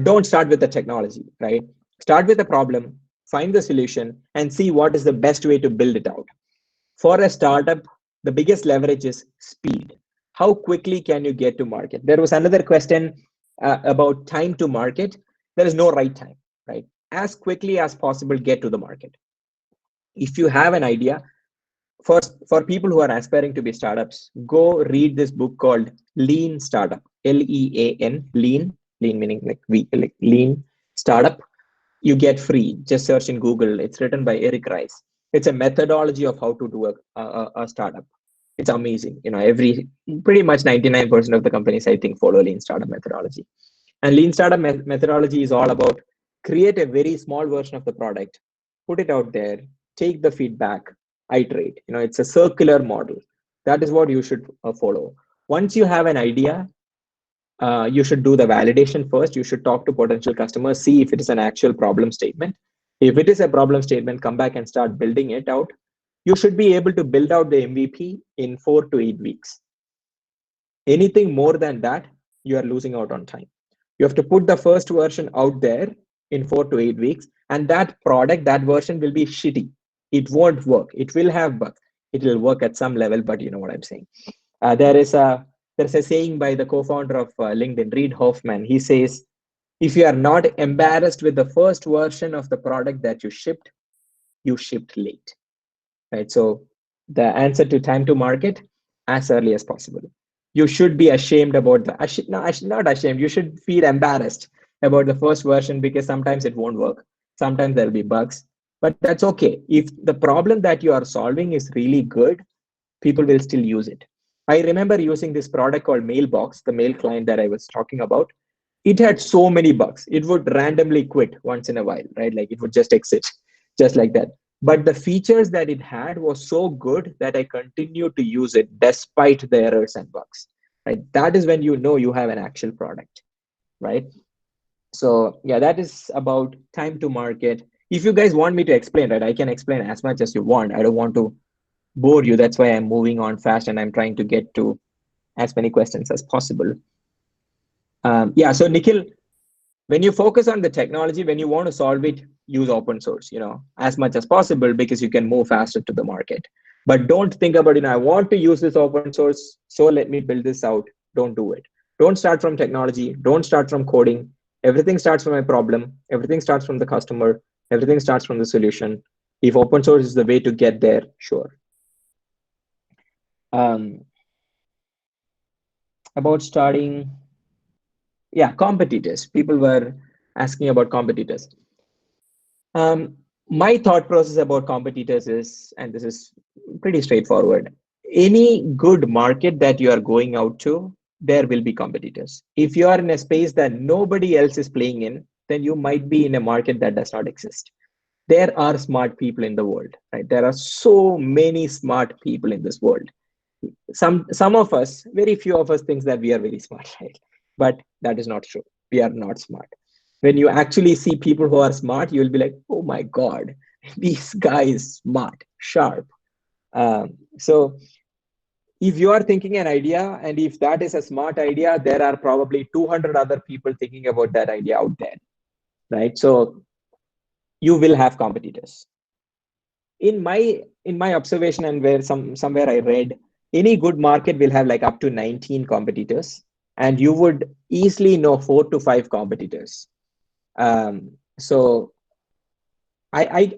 Don't start with the technology, right? Start with the problem, find the solution, and see what is the best way to build it out. For a startup, the biggest leverage is speed. How quickly can you get to market? There was another question about time to market. There is no right time, right? As quickly as possible, get to the market. If you have an idea, for people who are aspiring to be startups, go read this book called Lean Startup, Lean, lean meaning like lean startup. You get free. Just search in Google. It's written by Eric Rice. It's a methodology of how to do a startup. It's amazing. Pretty much 99% of the companies, I think, follow Lean Startup methodology. And Lean Startup methodology is all about create a very small version of the product, put it out there, take the feedback, iterate. It's a circular model. That is what you should follow. Once you have an idea, you should do the validation first. You should talk to potential customers, see if it is an actual problem statement. If it is a problem statement, come back and start building it out. You should be able to build out the MVP in 4 to 8 weeks. Anything more than that, you are losing out on time. You have to put the first version out there in 4 to 8 weeks, and that product, that version will be shitty. It won't work. It will have bugs. It will work at some level, but you know what I'm saying. There's a saying by the co-founder of LinkedIn, Reid Hoffman. He says, if you are not embarrassed with the first version of the product that you shipped late, right? So the answer to time to market, as early as possible. You should be ashamed about not ashamed. You should feel embarrassed about the first version because sometimes it won't work. Sometimes there'll be bugs, but that's okay. If the problem that you are solving is really good, people will still use it. I remember using this product called Mailbox, the mail client that I was talking about. It had so many bugs. It would randomly quit once in a while, right? Like it would just exit, just like that. But the features that it had was so good that I continued to use it despite the errors and bugs, right? That is when you know you have an actual product, right? So yeah, that is about time to market. If you guys want me to explain, right, I can explain as much as you want. I don't want to bore you. That's why I'm moving on fast and I'm trying to get to as many questions as possible. Yeah, so Nikhil, when you focus on the technology, when you want to solve it, use open source, as much as possible because you can move faster to the market. But don't think about, I want to use this open source, so let me build this out. Don't do it. Don't start from technology. Don't start from coding. Everything starts from a problem. Everything starts from the customer. Everything starts from the solution. If open source is the way to get there, sure. About starting, yeah, competitors. People were asking about competitors. My thought process about competitors is, and this is pretty straightforward, any good market that you are going out to, there will be competitors. If you are in a space that nobody else is playing in, then you might be in a market that does not exist. There are smart people in the world, right? There are so many smart people in this world. Some of us, very few of us, thinks that we are very smart, right? But that is not true. We are not smart. When you actually see people who are smart, you will be like, oh my God, this guy is smart, sharp. So if you are thinking an idea, and if that is a smart idea, there are probably 200 other people thinking about that idea out there, right? So you will have competitors. In my observation, and where somewhere I read, any good market will have like up to 19 competitors, and you would easily know 4 to 5 competitors. So I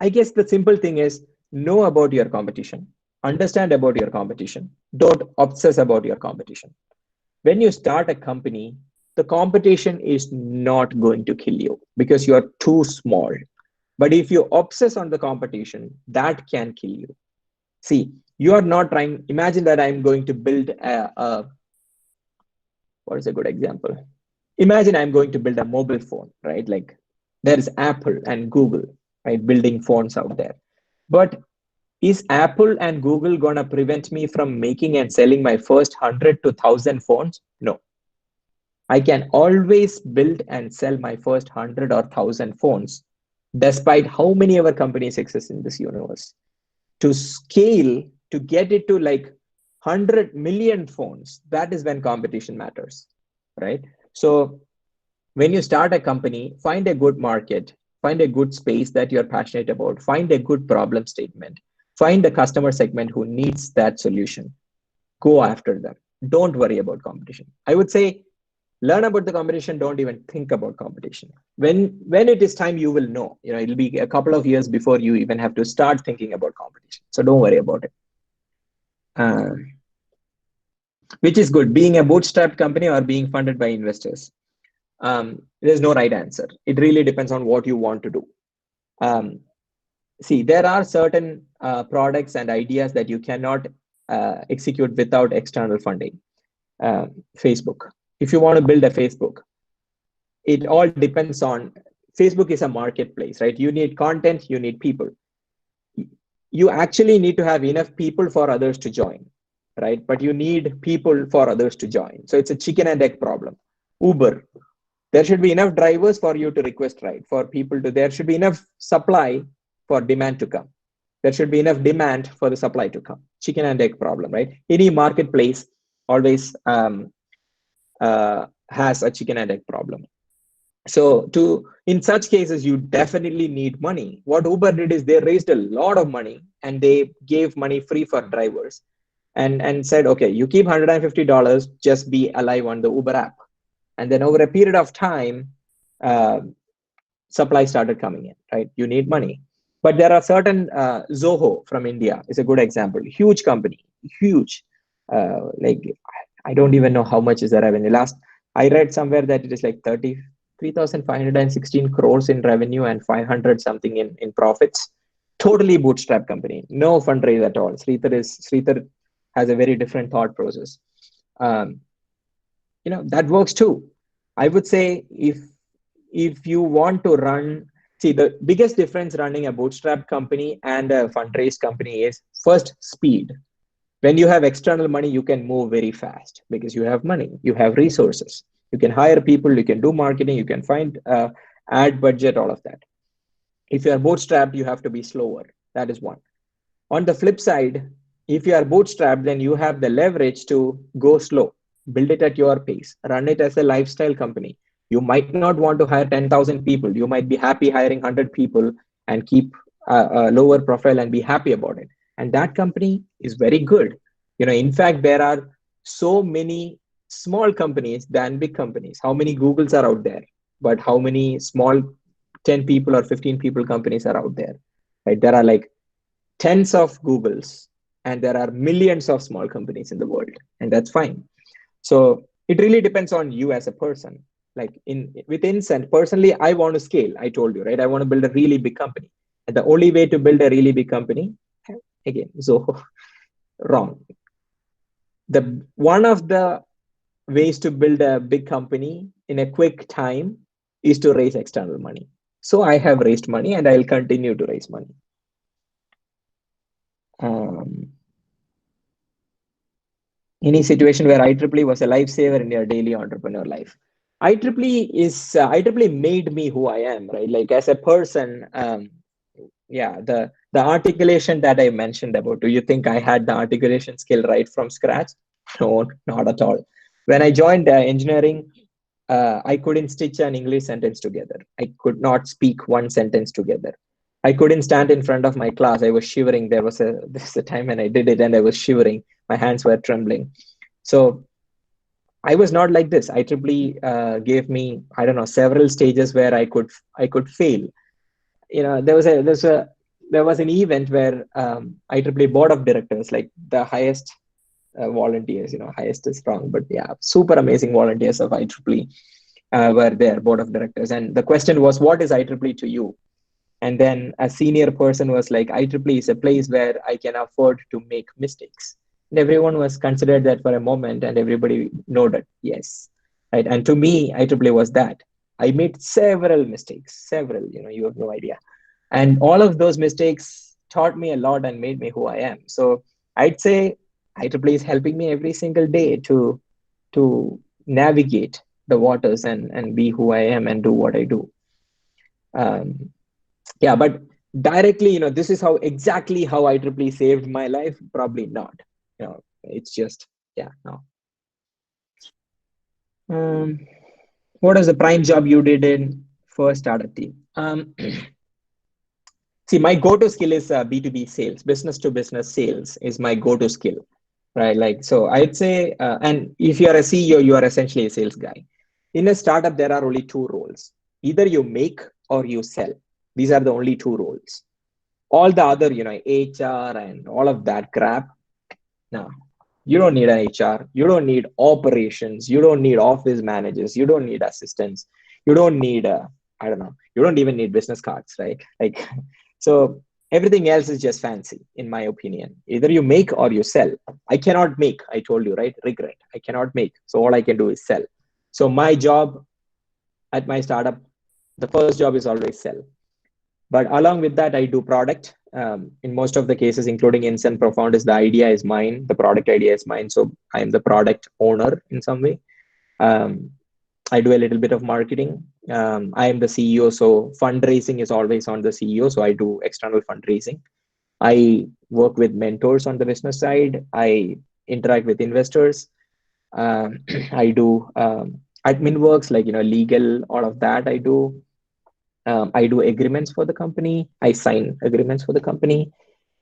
guess the simple thing is know about your competition, understand about your competition. Don't obsess about your competition. When you start a company, the competition is not going to kill you because you are too small. But if you obsess on the competition, that can kill you. See, you are not trying. Imagine that I'm going to build what is a good example? Imagine I'm going to build a mobile phone, right? Like there is Apple and Google, right? Building phones out there. But is Apple and Google gonna prevent me from making and selling my first 100 to 1,000 phones? No. I can always build and sell my first 100 or 1,000 phones, despite how many other companies exist in this universe. To scale, to get it to like 100 million phones, that is when competition matters, right? So when you start a company, find a good market, find a good space that you're passionate about, find a good problem statement, find a customer segment who needs that solution. Go after them. Don't worry about competition. I would say learn about the competition. Don't even think about competition. When it is time, you will know. It'll be a couple of years before you even have to start thinking about competition. So don't worry about it. Which is good, being a bootstrapped company or being funded by investors? There's no right answer. It really depends on what you want to do. See, there are certain products and ideas that you cannot execute without external funding. Facebook. If you want to build a Facebook, it all depends on, Facebook is a marketplace, right? You need content, you need people. You actually need to have enough people for others to join, right? But you need people for others to join. So it's a chicken and egg problem. Uber, there should be enough drivers for you to request ride, for people to, there should be enough supply for demand to come. There should be enough demand for the supply to come. Chicken and egg problem, right? Any marketplace always has a chicken and egg problem. So in such cases, you definitely need money. What Uber did is they raised a lot of money and they gave money free for drivers and said, okay, you keep $150, just be alive on the Uber app. And then over a period of time, supply started coming in, right? You need money. But there are certain, Zoho from India is a good example. Huge company, huge. Like, I don't even know how much is the revenue. Last, I read somewhere that it is like 3,516 crores in revenue and 500 something in profits. Totally bootstrap company, no fundraise at all. Sridhar has a very different thought process. That works too. I would say if you want to run, see, the biggest difference running a bootstrap company and a fundraise company is first speed. When you have external money, you can move very fast because you have money, you have resources. You can hire people, you can do marketing, you can find ad budget, all of that. If you are bootstrapped, you have to be slower. That is one. On the flip side, if you are bootstrapped, then you have the leverage to go slow, build it at your pace, run it as a lifestyle company. You might not want to hire 10,000 people. You might be happy hiring 100 people and keep a lower profile and be happy about it. And that company is very good. In fact, there are so many small companies than big companies. How many Googles are out there? But how many small 10 people or 15 people companies are out there? Right? There are like tens of Googles and there are millions of small companies in the world. And that's fine. So it really depends on you as a person. Like with Incent, personally, I want to scale. I told you, right? I want to build a really big company. And the only way to build a really big company, again, Zoho, wrong. One of the ways to build a big company in a quick time is to raise external money. So I have raised money and I'll continue to raise money. Any situation where IEEE was a lifesaver in your daily entrepreneur life? IEEE made me who I am, right? Like as a person, yeah, the articulation that I mentioned about, do you think I had the articulation skill right from scratch? No, not at all. When I joined engineering, I couldn't stitch an English sentence together. I could not speak one sentence together. I couldn't stand in front of my class. I was shivering. There was a time when I did it and I was shivering. My hands were trembling. So I was not like this. IEEE gave me, I don't know, several stages where I could fail. There's a there was an event where IEEE board of directors, like the highest volunteers, highest is wrong, but yeah, super amazing volunteers of IEEE were there, board of directors. And the question was, what is IEEE to you? And then a senior person was like, IEEE is a place where I can afford to make mistakes. And everyone was considered that for a moment, and everybody nodded, yes. Right. And to me, IEEE was that. I made several mistakes, several, you have no idea. And all of those mistakes taught me a lot and made me who I am. So I'd say IEEE is helping me every single day to navigate the waters and be who I am and do what I do. Yeah, but directly, this is exactly how IEEE saved my life. Probably not. It's just, yeah, no. What is the prime job you did in first startup team? See, my go-to skill is B2B sales, business to business sales is my go-to skill, right? Like, so I'd say, and if you are a CEO, you are essentially a sales guy. In a startup, there are only two roles. Either you make or you sell. These are the only two roles. All the other, HR and all of that crap, no. You don't need an HR. You don't need operations. You don't need office managers. You don't need assistants. You don't need, I don't know, you don't even need business cards, right? Like, so everything else is just fancy, in my opinion. Either you make or you sell. I cannot make, I told you, right? Regret. I cannot make. So all I can do is sell. So my job at my startup, the first job is always sell. But along with that, I do product. In most of the cases, including Instant Profound, the idea is mine. The product idea is mine. So I am the product owner in some way. I do a little bit of marketing. I am the CEO. So fundraising is always on the CEO. So I do external fundraising. I work with mentors on the business side. I interact with investors. I do admin works like, legal, all of that I do. I do agreements for the company. I sign agreements for the company.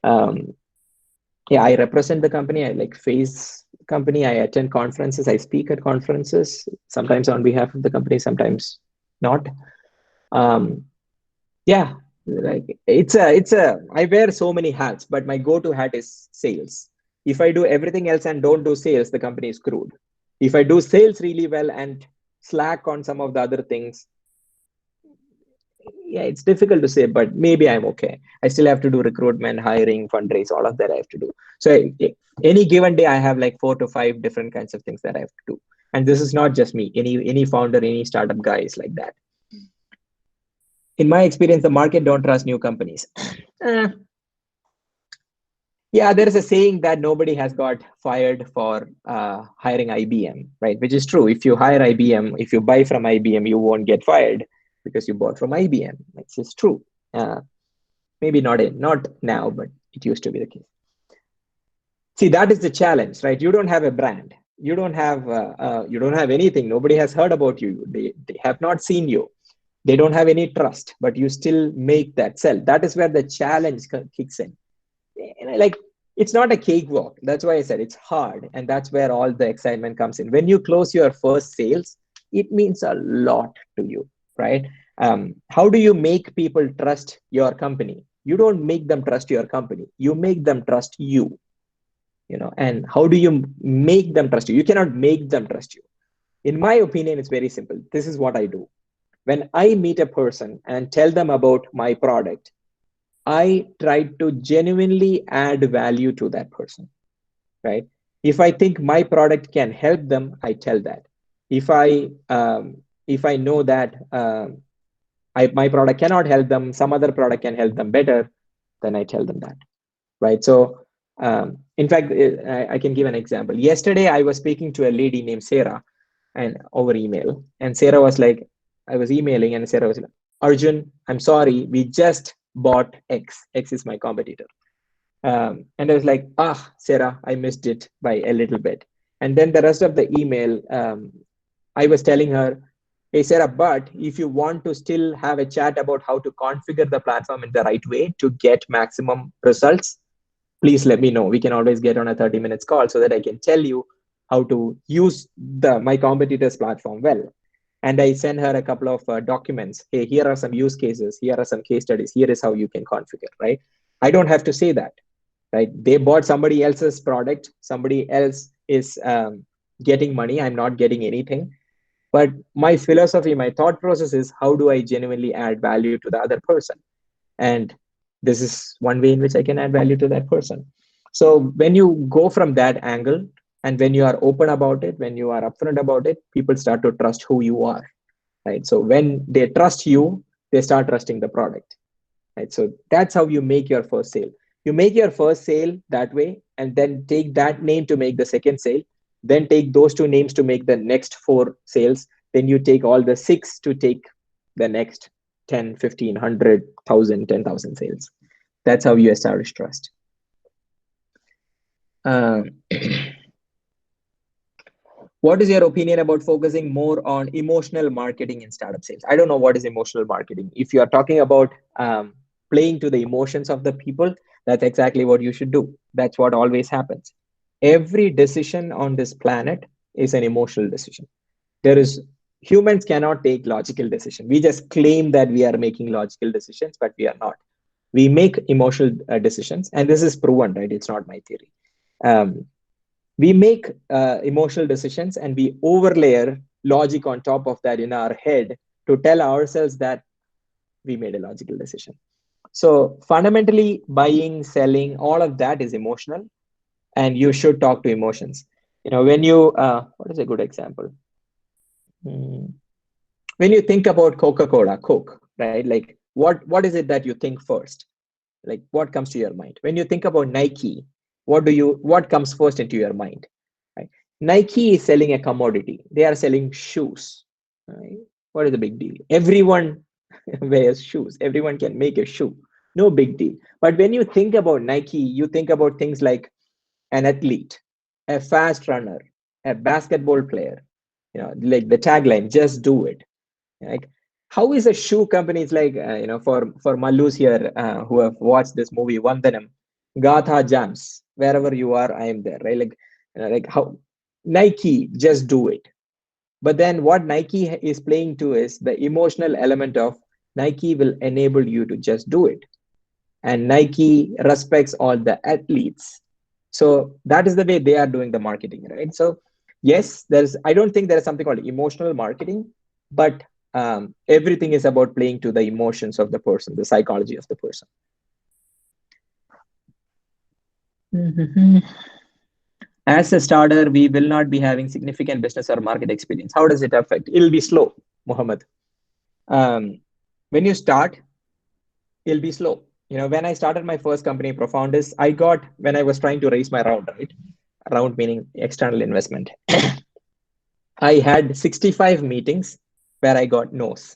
Yeah, I represent the company. I face company. I attend conferences. I speak at conferences, sometimes on behalf of the company, sometimes not. Yeah, like I wear so many hats, but my go-to hat is sales. If I do everything else and don't do sales, the company is screwed. If I do sales really well and slack on some of the other things, yeah, it's difficult to say, but maybe I'm okay. I still have to do recruitment, hiring, fundraise, all of that I have to do. So any given day, I have like 4 to 5 different kinds of things that I have to do. And this is not just me. Any founder, any startup guy is like that. In my experience, the market don't trust new companies. Yeah, there is a saying that nobody has got fired for hiring IBM, right? Which is true. If you hire IBM, if you buy from IBM, you won't get fired because you bought from IBM. It's just true. Maybe not now, but it used to be the case. See, that is the challenge, right? You don't have a brand. You don't have anything. Nobody has heard about you. They have not seen you. They don't have any trust, but you still make that sell. That is where the challenge kicks in. Like, it's not a cakewalk. That's why I said it's hard. And that's where all the excitement comes in. When you close your first sales, it means a lot to you, right? How do you make people trust your company? You don't make them trust your company. You make them trust you, and how do you make them trust you? You cannot make them trust you. In my opinion, it's very simple. This is what I do. When I meet a person and tell them about my product, I try to genuinely add value to that person, right? If I think my product can help them, I tell that. If I know that my product cannot help them, some other product can help them better, then I tell them that, right? So in fact, I can give an example. Yesterday, I was speaking to a lady named Sarah and over email, and Sarah was like, I was emailing and Sarah was like, Arjun, I'm sorry, we just bought X. X is my competitor. And I was like, Sarah, I missed it by a little bit. And then the rest of the email, I was telling her, hey, Sarah, but if you want to still have a chat about how to configure the platform in the right way to get maximum results, please let me know. We can always get on a 30 minutes call so that I can tell you how to use my competitor's platform well. And I send her a couple of documents. Hey, here are some use cases. Here are some case studies. Here is how you can configure, right? I don't have to say that, right? They bought somebody else's product. Somebody else is getting money. I'm not getting anything. But my philosophy, my thought process is, how do I genuinely add value to the other person? And this is one way in which I can add value to that person. So when you go from that angle, and when you are open about it, when you are upfront about it, people start to trust who you are, right? So when they trust you, they start trusting the product, right? So that's how you make your first sale. You make your first sale that way, and then take that name to make the second sale, then take those two names to make the next 4 sales, then you take all the 6 to take the next 10, 15, 100, 1,000, 10,000 sales. That's how you establish trust. What is your opinion about focusing more on emotional marketing in startup sales? I don't know what is emotional marketing. If you are talking about playing to the emotions of the people, that's exactly what you should do. That's what always happens. Every decision on this planet is an emotional decision. Humans cannot take logical decisions. We just claim that we are making logical decisions, but we are not. We make emotional decisions, and this is proven, right? It's not my theory. We make emotional decisions, and we overlay logic on top of that in our head to tell ourselves that we made a logical decision. So fundamentally, buying, selling, all of that is emotional, and you should talk to emotions. When you, what is a good example? When you think about Coca-Cola, Coke, right? Like what is it that you think first? Like what comes to your mind? When you think about Nike, what comes first into your mind? Right? Nike is selling a commodity. They are selling shoes. Right? What is the big deal? Everyone wears shoes. Everyone can make a shoe. No big deal. But when you think about Nike, you think about things like an athlete, a fast runner, a basketball player. Like the tagline, just do it. Like, how is a shoe company? It's like, for Mallus here who have watched this movie, Vandanam, Gatha Jams, wherever you are, I am there, right? Like how Nike, just do it. But then what Nike is playing to is the emotional element of Nike will enable you to just do it. And Nike respects all the athletes. So that is the way they are doing the marketing, right? So yes, I don't think there is something called emotional marketing, but everything is about playing to the emotions of the person, the psychology of the person. As a starter, we will not be having significant business or market experience. How does it affect? It'll be slow, Mohammed. When you start, it'll be slow. When I started my first company, Profoundus, when I was trying to raise my round, right? Round meaning external investment. I had 65 meetings where I got no's.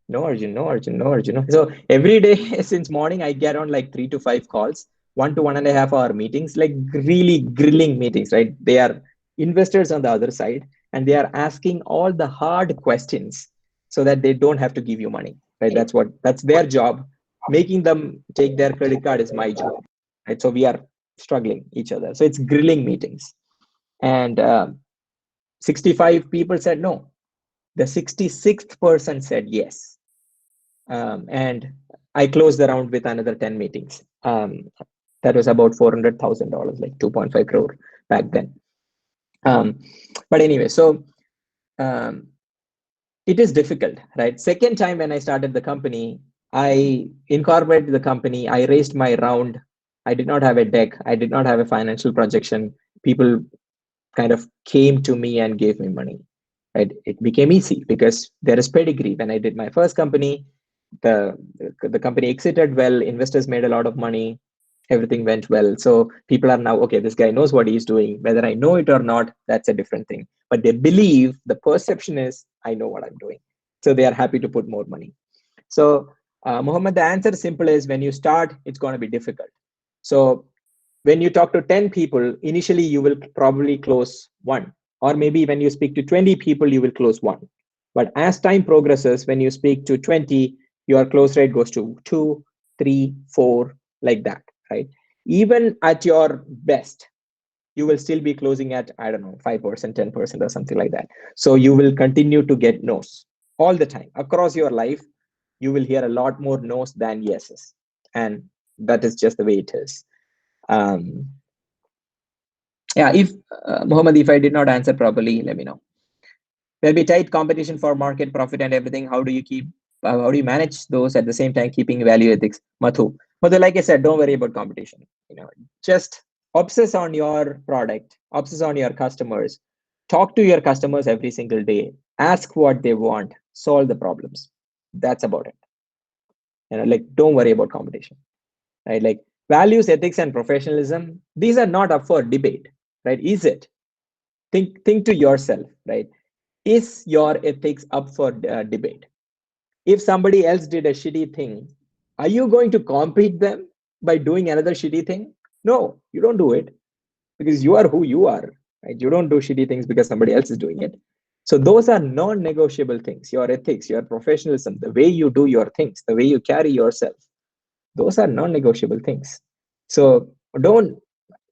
No, Arjun, no, Arjun, no, Arjun. No. So every day since morning, I get on like 3 to 5 calls, 1 to 1.5 hour meetings, like really grilling meetings, right? They are investors on the other side, and they are asking all the hard questions so that they don't have to give you money, right? That's their job. Making them take their credit card is my job, right? So we are struggling each other. So it's grilling meetings. And 65 people said no. The 66th person said yes. And I closed the round with another 10 meetings. That was about $400,000, like 2.5 crore back then. But anyway, so it is difficult, right? Second time when I started the company, I incorporated the company. I raised my round. I did not have a deck. I did not have a financial projection. People kind of came to me and gave me money. Right? It became easy because there is pedigree. When I did my first company, the company exited well, investors made a lot of money, everything went well. So people are now, okay, this guy knows what he's doing. Whether I know it or not, that's a different thing. But they believe, the perception is, I know what I'm doing. So they are happy to put more money. So Mohammed, the answer is simple is, when you start, it's going to be difficult. So when you talk to 10 people, initially you will probably close 1. Or maybe when you speak to 20 people, you will close 1. But as time progresses, when you speak to 20, your close rate goes to 2, 3, 4, like that, right? Even at your best, you will still be closing at, I don't know, 5%, 10% or something like that. So you will continue to get no's all the time. Across your life, you will hear a lot more no's than yeses. And That is just the way it is. Yeah, if Mohammed, if I did not answer properly, let me know. There'll be tight competition for market profit and everything. How do you manage those at the same time keeping value ethics? Mathu, like I said, don't worry about competition. Just obsess on your product, obsess on your customers, talk to your customers every single day, ask what they want, solve the problems. That's about it. Like, don't worry about competition, right? Like, values, ethics, and professionalism, these are not up for debate, right? Is it? Think to yourself, right? Is your ethics up for debate? If somebody else did a shitty thing, are you going to compete them by doing another shitty thing? No, you don't do it, because you are who you are, right? You don't do shitty things because somebody else is doing it. So those are non-negotiable things. Your ethics, your professionalism, the way you do your things, the way you carry yourself, those are non-negotiable things. So don't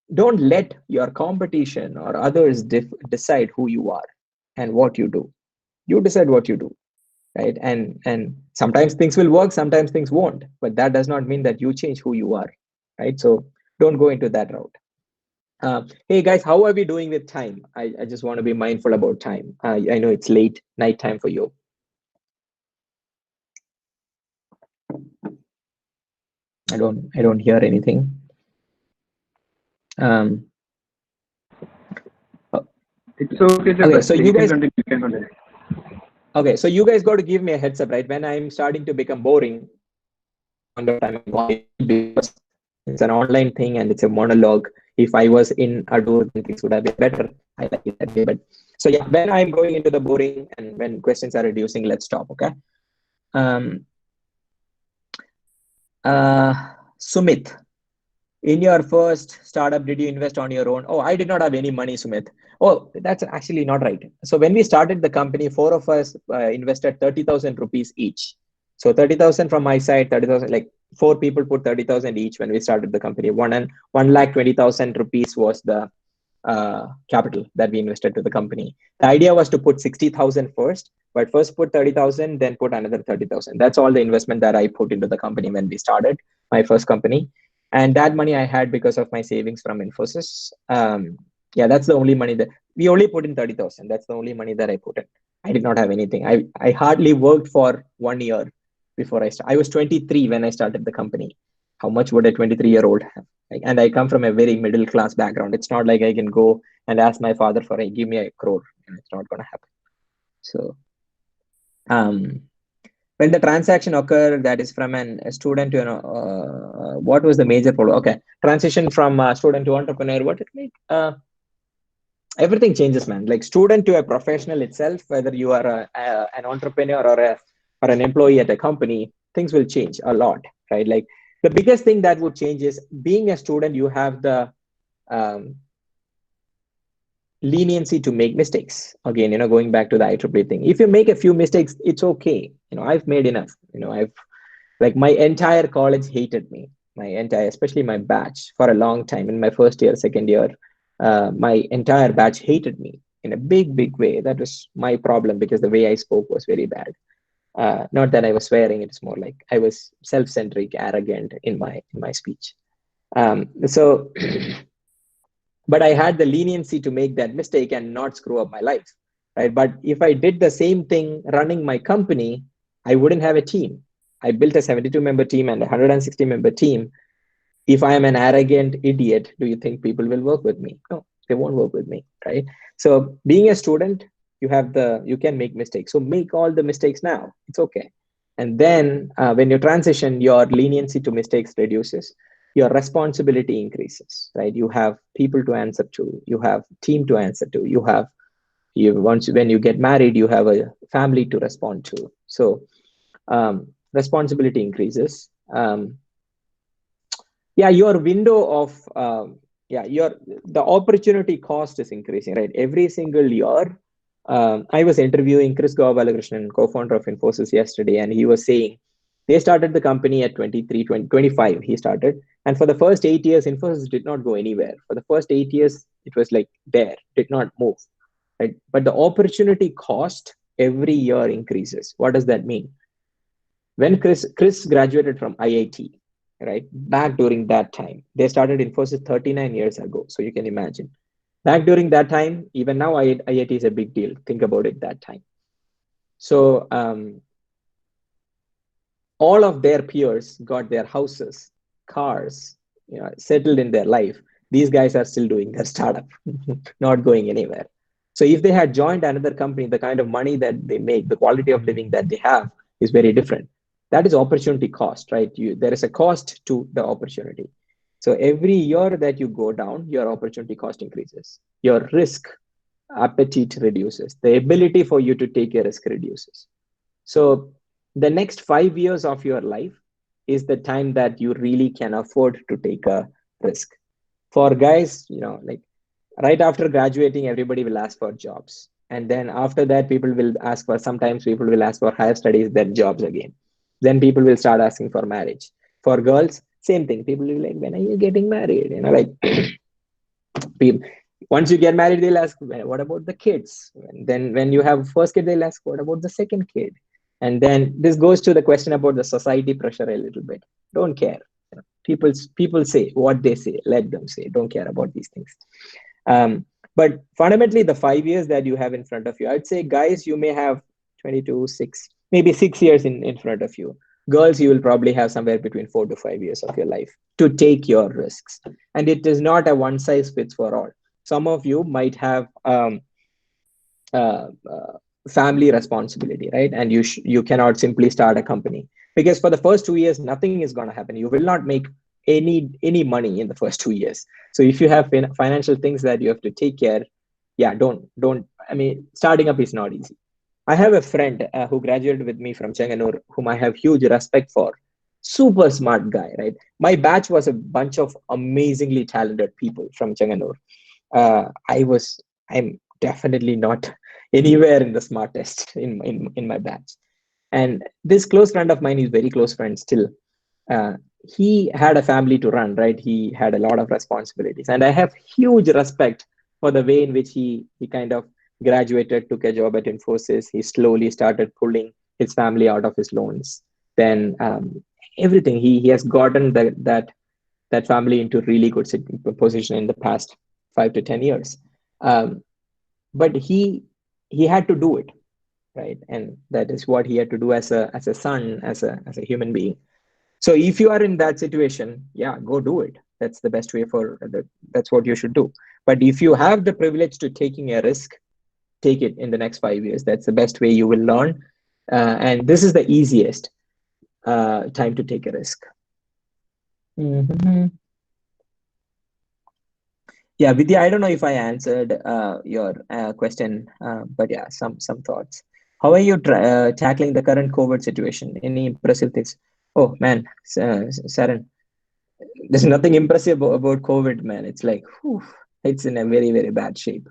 let your competition or others decide who you are and what you do. You decide what you do, right? And sometimes things will work, sometimes things won't, but that does not mean that you change who you are, right? So don't go into that route. Hey guys, how are we doing with time? I just want to be mindful about time. I know it's late night time for you. I don't hear anything. It's okay. Okay, so you guys continue. Okay, so you guys got to give me a heads up, right? When I'm starting to become boring, because it's an online thing and it's a monologue. If I was in a door, then things would have been better. I like it that way. But so yeah, when I'm going into the boring and when questions are reducing, let's stop. Okay. Sumit, in your first startup, did you invest on your own? Oh, I did not have any money, Sumit. Oh, that's actually not right. So when we started the company, 4 of us invested 30,000 rupees each. So 30,000 from my side, 30,000, like 4 people put 30,000 each when we started the company. 1,20,000 rupees was the capital that we invested to the company. The idea was to put 60,000 first, but first put 30,000, then put another 30,000. That's all the investment that I put into the company when we started my first company. And that money I had because of my savings from Infosys. Yeah, that's the only money that we only put in 30,000. That's the only money that I put in. I did not have anything. I hardly worked for 1 year before I was 23 when I started the company. How much would a 23-year-old have? And I come from a very middle class background. It's not like I can go and ask my father for give me 1 crore. It's not going to happen. So, when the transaction occurred, that is from a student to what was the major problem? Okay, transition from student to entrepreneur. What it mean? Everything changes, man. Like student to a professional itself, whether you are an entrepreneur or an employee at a company, things will change a lot, right? Like the biggest thing that would change is being a student, you have the leniency to make mistakes. Again, going back to the IEEE thing. If you make a few mistakes, it's okay. I've made enough. Like my entire college hated me. Especially my batch for a long time. In my first year, second year, my entire batch hated me in a big way. That was my problem because the way I spoke was very bad. Not that I was swearing, it's more like I was self-centric, arrogant in my speech. So but I had the leniency to make that mistake and not screw up my life, right? But if I did the same thing running my company, I wouldn't have a team. I built a 72-member team and a 160-member team. If I am an arrogant idiot, do you think people will work with me? No, they won't work with me, right? So being a student, you can make mistakes. So make all the mistakes now. It's okay. And then when you transition, your leniency to mistakes reduces. Your responsibility increases, right? You have people to answer to, you have team to answer to, when you get married, you have a family to respond to. So responsibility increases. Yeah, your window of the opportunity cost is increasing, right? Every single year. I was interviewing Chris Gopalakrishnan, co-founder of Infosys, yesterday, and he was saying they started the company at 25. He started, and for the first 8 years, Infosys did not go anywhere. For the first 8 years, it was like did not move, right? But the opportunity cost every year increases. What does that mean? When Chris graduated from IIT, right? Back during that time, they started Infosys 39 years ago. So you can imagine. Back during that time, even now, IIT is a big deal. Think about it that time. So all of their peers got their houses, cars, settled in their life. These guys are still doing their startup, not going anywhere. So if they had joined another company, the kind of money that they make, the quality of living that they have is very different. That is opportunity cost, right? There is a cost to the opportunity. So every year that you go down, your opportunity cost increases. Your risk appetite reduces. The ability for you to take a risk reduces. So the next 5 years of your life is the time that you really can afford to take a risk. For guys, like right after graduating, everybody will ask for jobs. And then after that, sometimes people will ask for higher studies, then jobs again. Then people will start asking for marriage. For girls, same thing. People will be like, when are you getting married? People, once you get married, they'll ask, what about the kids? And then when you have first kid, they'll ask, what about the second kid? And then this goes to the question about the society pressure a little bit. Don't care. People say what they say. Let them say. Don't care about these things. But fundamentally, the 5 years that you have in front of you, I'd say, guys, you may have maybe 6 years in front of you. Girls, you will probably have somewhere between 4 to 5 years of your life to take your risks. And it is not a one size fits for all. Some of you might have family responsibility, right? And you cannot simply start a company, because for the first 2 years, nothing is going to happen. You will not make any money in the first 2 years. So if you have financial things that you have to take care, starting up is not easy. I have a friend who graduated with me from Chenganur, whom I have huge respect for. Super smart guy, right? My batch was a bunch of amazingly talented people from Chenganur. I'm definitely not anywhere in the smartest in my batch. And this close friend of mine is very close friend still. He had a family to run, right? He had a lot of responsibilities. And I have huge respect for the way in which he kind of graduated, took a job at Infosys. He slowly started pulling his family out of his loans. Then everything, he has gotten that family into really good position in the past 5 to 10 years. But he had to do it, right? And that is what he had to do as a son, as a human being. So if you are in that situation, go do it. That's the best way that's what you should do. But if you have the privilege to taking a risk, take it in the next 5 years. That's the best way you will learn. And this is the easiest time to take a risk. Mm-hmm. Yeah, Vidya, I don't know if I answered your question, but yeah, some thoughts. How are you tackling the current COVID situation? Any impressive things? Oh man, Saran, there's nothing impressive about COVID, man. It's like, it's in a very, very bad shape.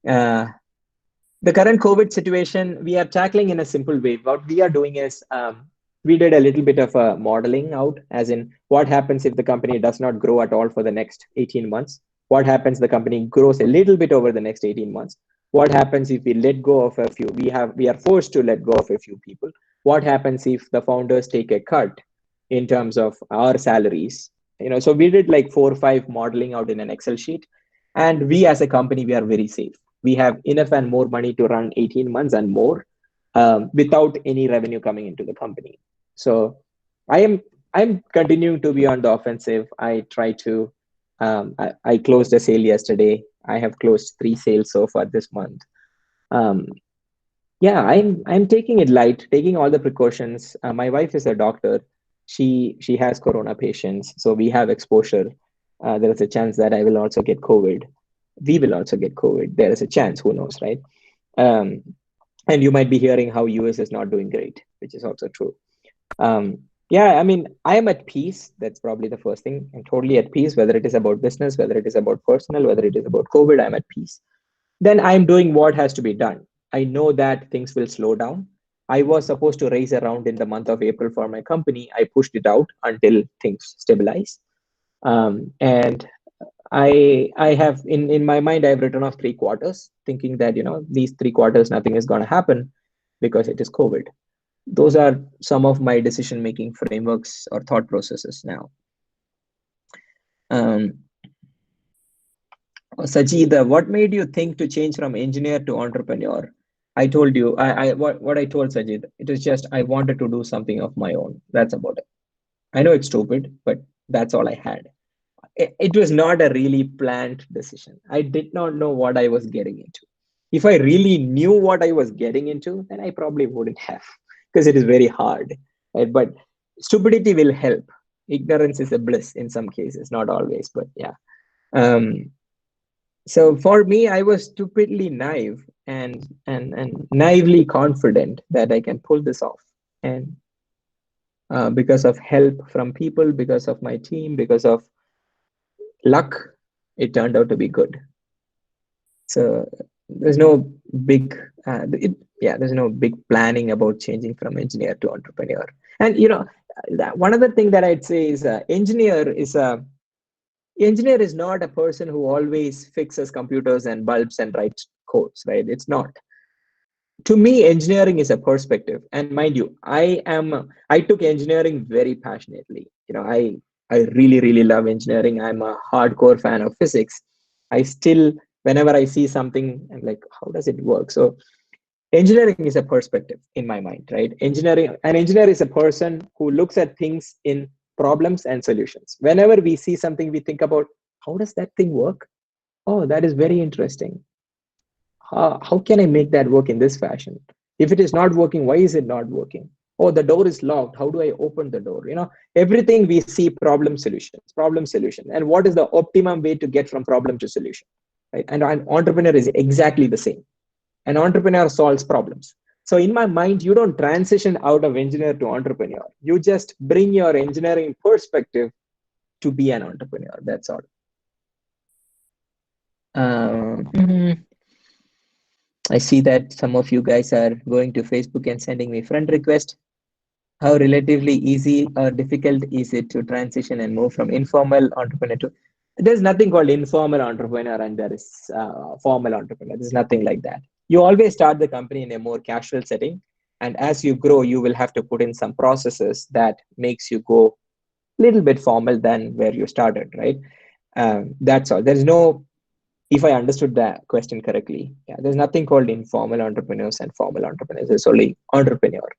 The current COVID situation, we are tackling in a simple way. What we are doing is, we did a little bit of a modeling out, as in what happens if the company does not grow at all for the next 18 months? What happens the company grows a little bit over the next 18 months? What happens if we let go of a few? We are forced to let go of a few people. What happens if the founders take a cut in terms of our salaries? So we did like 4 or 5 modeling out in an Excel sheet. And we as a company, we are very safe. We have enough and more money to run 18 months and more without any revenue coming into the company. So I'm continuing to be on the offensive. I try to, I closed a sale yesterday. I have closed 3 sales so far this month. I'm taking it light, taking all the precautions. My wife is a doctor. She has corona patients, so we have exposure. There is a chance that I will also get COVID. We will also get COVID. There is a chance, who knows, right? And you might be hearing how US is not doing great, which is also true. I am at peace. That's probably the first thing. I'm totally at peace, whether it is about business, whether it is about personal, whether it is about COVID, I'm at peace. Then I'm doing what has to be done. I know that things will slow down. I was supposed to raise a round in the month of April for my company. I pushed it out until things stabilize. And I have in my mind, I've written off 3 quarters, thinking that, these 3 quarters, nothing is going to happen because it is COVID. Those are some of my decision-making frameworks or thought processes now. Um, Sajid, what made you think to change from engineer to entrepreneur? I told you, what I told Sajid, it was just I wanted to do something of my own. That's about it. I know it's stupid, but that's all I had. It was not a really planned decision. I did not know what I was getting into. If I really knew what I was getting into, then I probably wouldn't have, because it is very hard. Right? But stupidity will help. Ignorance is a bliss in some cases, not always, but yeah. So for me, I was stupidly naive and naively confident that I can pull this off. And because of help from people, because of my team, because of luck, it turned out to be good. So there's no big, there's no big planning about changing from engineer to entrepreneur. And one other thing that I'd say is engineer is not a person who always fixes computers and bulbs and writes codes, right? It's not. To me, engineering is a perspective. And mind you, I took engineering very passionately. I really, really love engineering. I'm a hardcore fan of physics. I still, whenever I see something, I'm like, how does it work? So engineering is a perspective in my mind, right? An engineer is a person who looks at things in problems and solutions. Whenever we see something, we think about, how does that thing work? Oh, that is very interesting. How can I make that work in this fashion? If it is not working, why is it not working? Oh, the door is locked. How do I open the door? Everything we see problem solution. And what is the optimum way to get from problem to solution? Right? And an entrepreneur is exactly the same. An entrepreneur solves problems. So in my mind, you don't transition out of engineer to entrepreneur. You just bring your engineering perspective to be an entrepreneur. That's all. I see that some of you guys are going to Facebook and sending me friend request. How relatively easy or difficult is it to transition and move from informal entrepreneur to? There's nothing called informal entrepreneur and there is formal entrepreneur. There's nothing like that. You always start the company in a more casual setting. And as you grow, you will have to put in some processes that makes you go a little bit formal than where you started, right? That's all. There's no, if I understood that question correctly, there's nothing called informal entrepreneurs and formal entrepreneurs. There's only entrepreneur.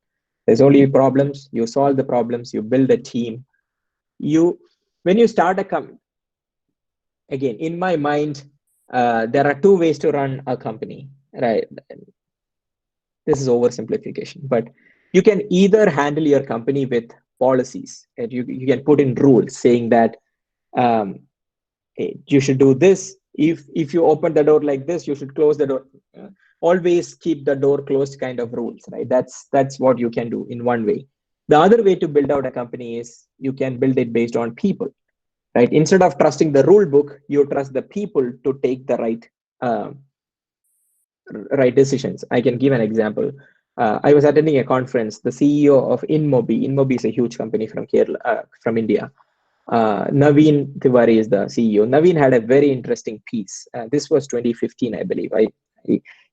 There's only problems. You solve the problems. You build a team. When you start a company, again, in my mind, there are two ways to run a company, right? This is oversimplification, but you can either handle your company with policies, and you can put in rules saying that hey, you should do this. If you open the door like this, you should close the door. Always keep the door closed kind of rules, right? That's what you can do in one way. The other way to build out a company is you can build it based on people, right? Instead of trusting the rule book, you trust the people to take the right decisions. I can give an example. I was attending a conference. The CEO of InMobi is a huge company from Kerala, from India. Naveen Tiwari is the CEO. Naveen had a very interesting piece. This was 2015, I believe.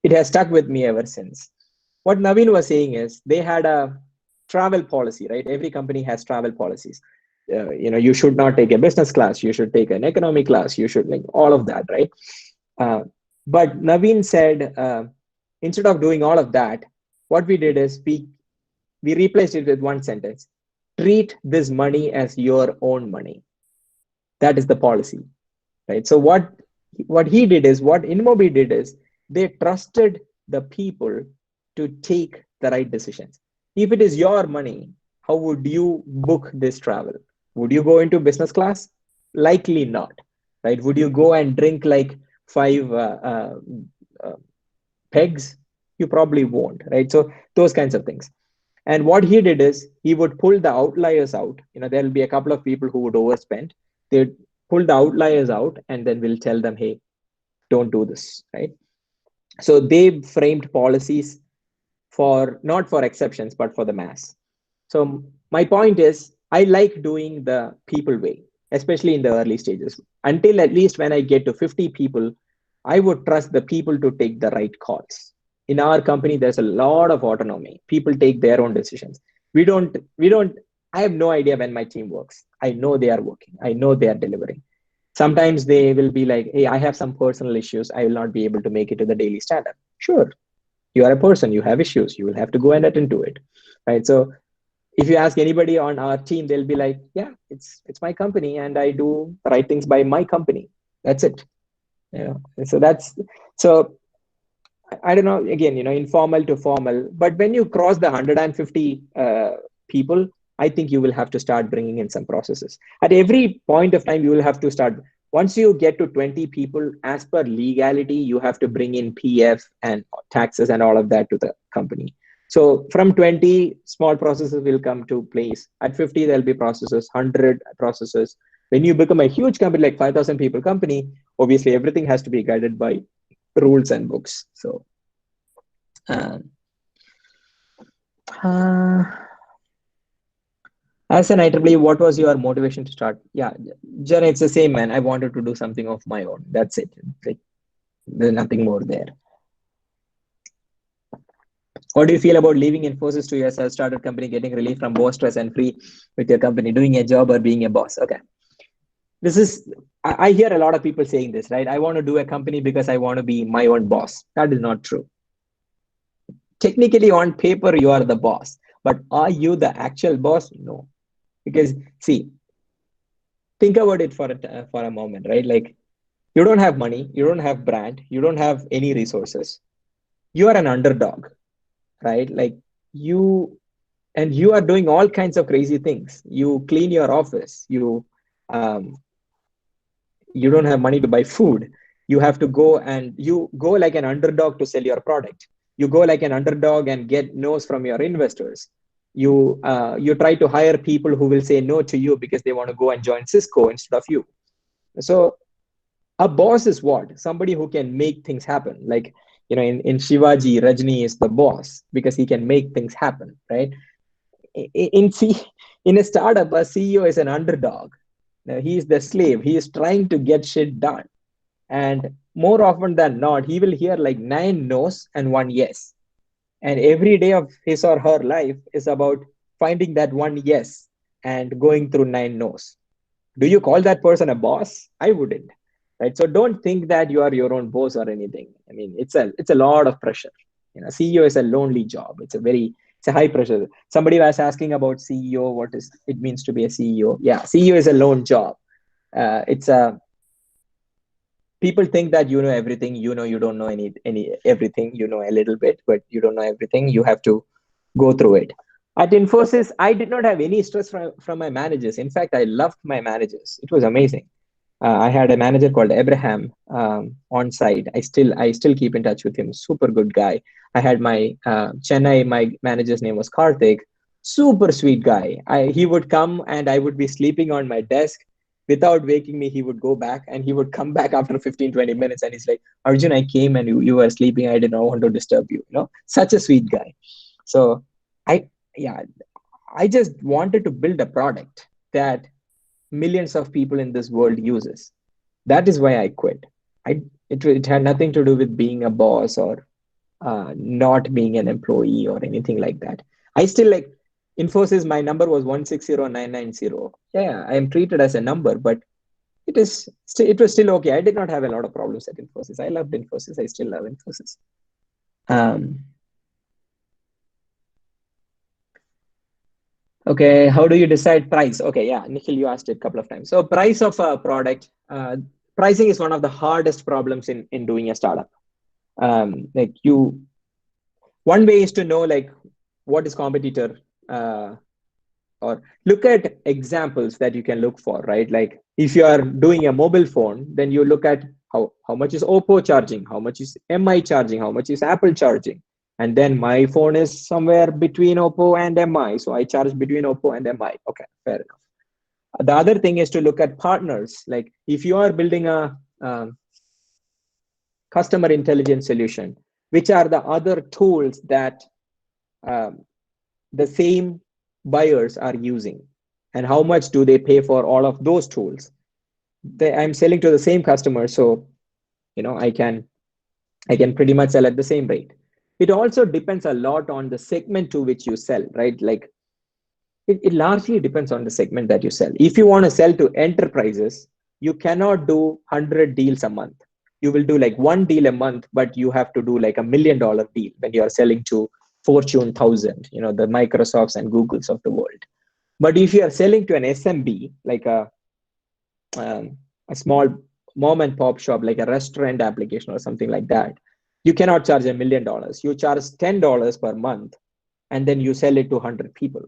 It has stuck with me ever since. What Naveen was saying is they had a travel policy, right? Every company has travel policies. You should not take a business class. You should take an economy class. You should like all of that, right? But Naveen said, instead of doing all of that, what we did is we replaced it with one sentence. Treat this money as your own money. That is the policy, right? So what he did is, what InMobi did is, they trusted the people to take the right decisions. If it is your money, how would you book this travel? Would you go into business class? Likely not, right? Would you go and drink like 5 pegs? You probably won't, right? So those kinds of things. And what he did is he would pull the outliers out. There'll be a couple of people who would overspend. They'd pull the outliers out and then we'll tell them, hey, don't do this, right? So they framed policies not for exceptions, but for the mass. So my point is, I like doing the people way, especially in the early stages. Until at least when I get to 50 people, I would trust the people to take the right calls. In our company, there's a lot of autonomy. People take their own decisions. I have no idea when my team works. I know they are working. I know they are delivering. Sometimes they will be like, hey, I have some personal issues. I will not be able to make it to the daily stand-up. Sure, you are a person, you have issues. You will have to go and attend to it, right? So if you ask anybody on our team, they'll be like, yeah, it's my company and I do the right things by my company. That's it. So so I don't know, again, informal to formal, but when you cross the 150 people, I think you will have to start bringing in some processes. At every point of time, you will have to start. Once you get to 20 people, as per legality, you have to bring in PF and taxes and all of that to the company. So from 20, small processes will come to place. At 50, there'll be processes, 100 processes. When you become a huge company, like 5,000 people company, obviously everything has to be guided by rules and books. So as an IEEE, what was your motivation to start? Yeah, Jen, it's the same, man. I wanted to do something of my own. That's it. Like, there's nothing more there. What do you feel about leaving Infosys to your self-started company, getting relief from boss stress and free with your company, doing a job or being a boss? Okay. This is, I hear a lot of people saying this, right? I want to do a company because I want to be my own boss. That is not true. Technically, on paper, you are the boss, but are you the actual boss? No. Because see, think about it for a moment, right? Like, you don't have money, you don't have brand, you don't have any resources. You are an underdog, right? Like, you are doing all kinds of crazy things. You clean your office, you don't have money to buy food. You have to go like an underdog to sell your product. You go like an underdog and get no's from your investors. You try to hire people who will say no to you because they want to go and join Cisco instead of you. So a boss is what? Somebody who can make things happen. Like, in Shivaji, Rajni is the boss because he can make things happen, right? In a startup, a CEO is an underdog. Now, he is the slave. He is trying to get shit done. And more often than not, he will hear like 9 no's and 1 yes. And every day of his or her life is about finding that 1 yes and going through 9 no's. Do you call that person a boss? I wouldn't. Right. So don't think that you are your own boss or anything. I mean, it's a lot of pressure. CEO is a lonely job. It's a high pressure. Somebody was asking about CEO, what it means to be a CEO. Yeah, CEO is a lone job. People think that you know everything. You don't know everything. You know a little bit, but you don't know everything. You have to go through it. At Infosys, I did not have any stress from my managers. In fact, I loved my managers. It was amazing. I had a manager called Abraham on site. I still keep in touch with him. Super good guy. I had my Chennai. My manager's name was Karthik. Super sweet guy. He would come and I would be sleeping on my desk. Without waking me, he would go back and he would come back after 15-20 minutes and he's like, Arjun, I came and you were sleeping. I did not want to disturb you. Such a sweet guy. So I just wanted to build a product that millions of people in this world uses. That is why I quit. It had nothing to do with being a boss or not being an employee or anything like that. I still like Infosys. My number was 160990. Yeah, I am treated as a number, but it was still okay. I did not have a lot of problems at Infosys. I loved Infosys. I still love Infosys. Okay, how do you decide price? Okay, yeah, Nikhil, you asked it a couple of times. So price of a product, pricing is one of the hardest problems in doing a startup. One way is to know like what is competitor, or look at examples that you can look for, right? Like if you are doing a mobile phone, then you look at how much is Oppo charging, how much is MI charging, how much is Apple charging. And then my phone is somewhere between Oppo and MI. So I charge between Oppo and MI. Okay, fair enough. The other thing is to look at partners. Like if you are building a customer intelligence solution, which are the other tools that the same buyers are using, and how much do they pay for all of those tools? I'm selling to the same customer, so I can pretty much sell at the same rate. It also depends a lot on the segment to which you sell, right? Like it largely depends on the segment that you sell. If you want to sell to enterprises, you cannot do 100 deals a month. You will do like one deal a month, but you have to do like $1 million deal when you are selling to Fortune 1000, the Microsofts and Googles of the world. But if you are selling to an SMB, like a small mom and pop shop, like a restaurant application or something like that, you cannot charge $1 million. You charge $10 per month, and then you sell it to 100 people,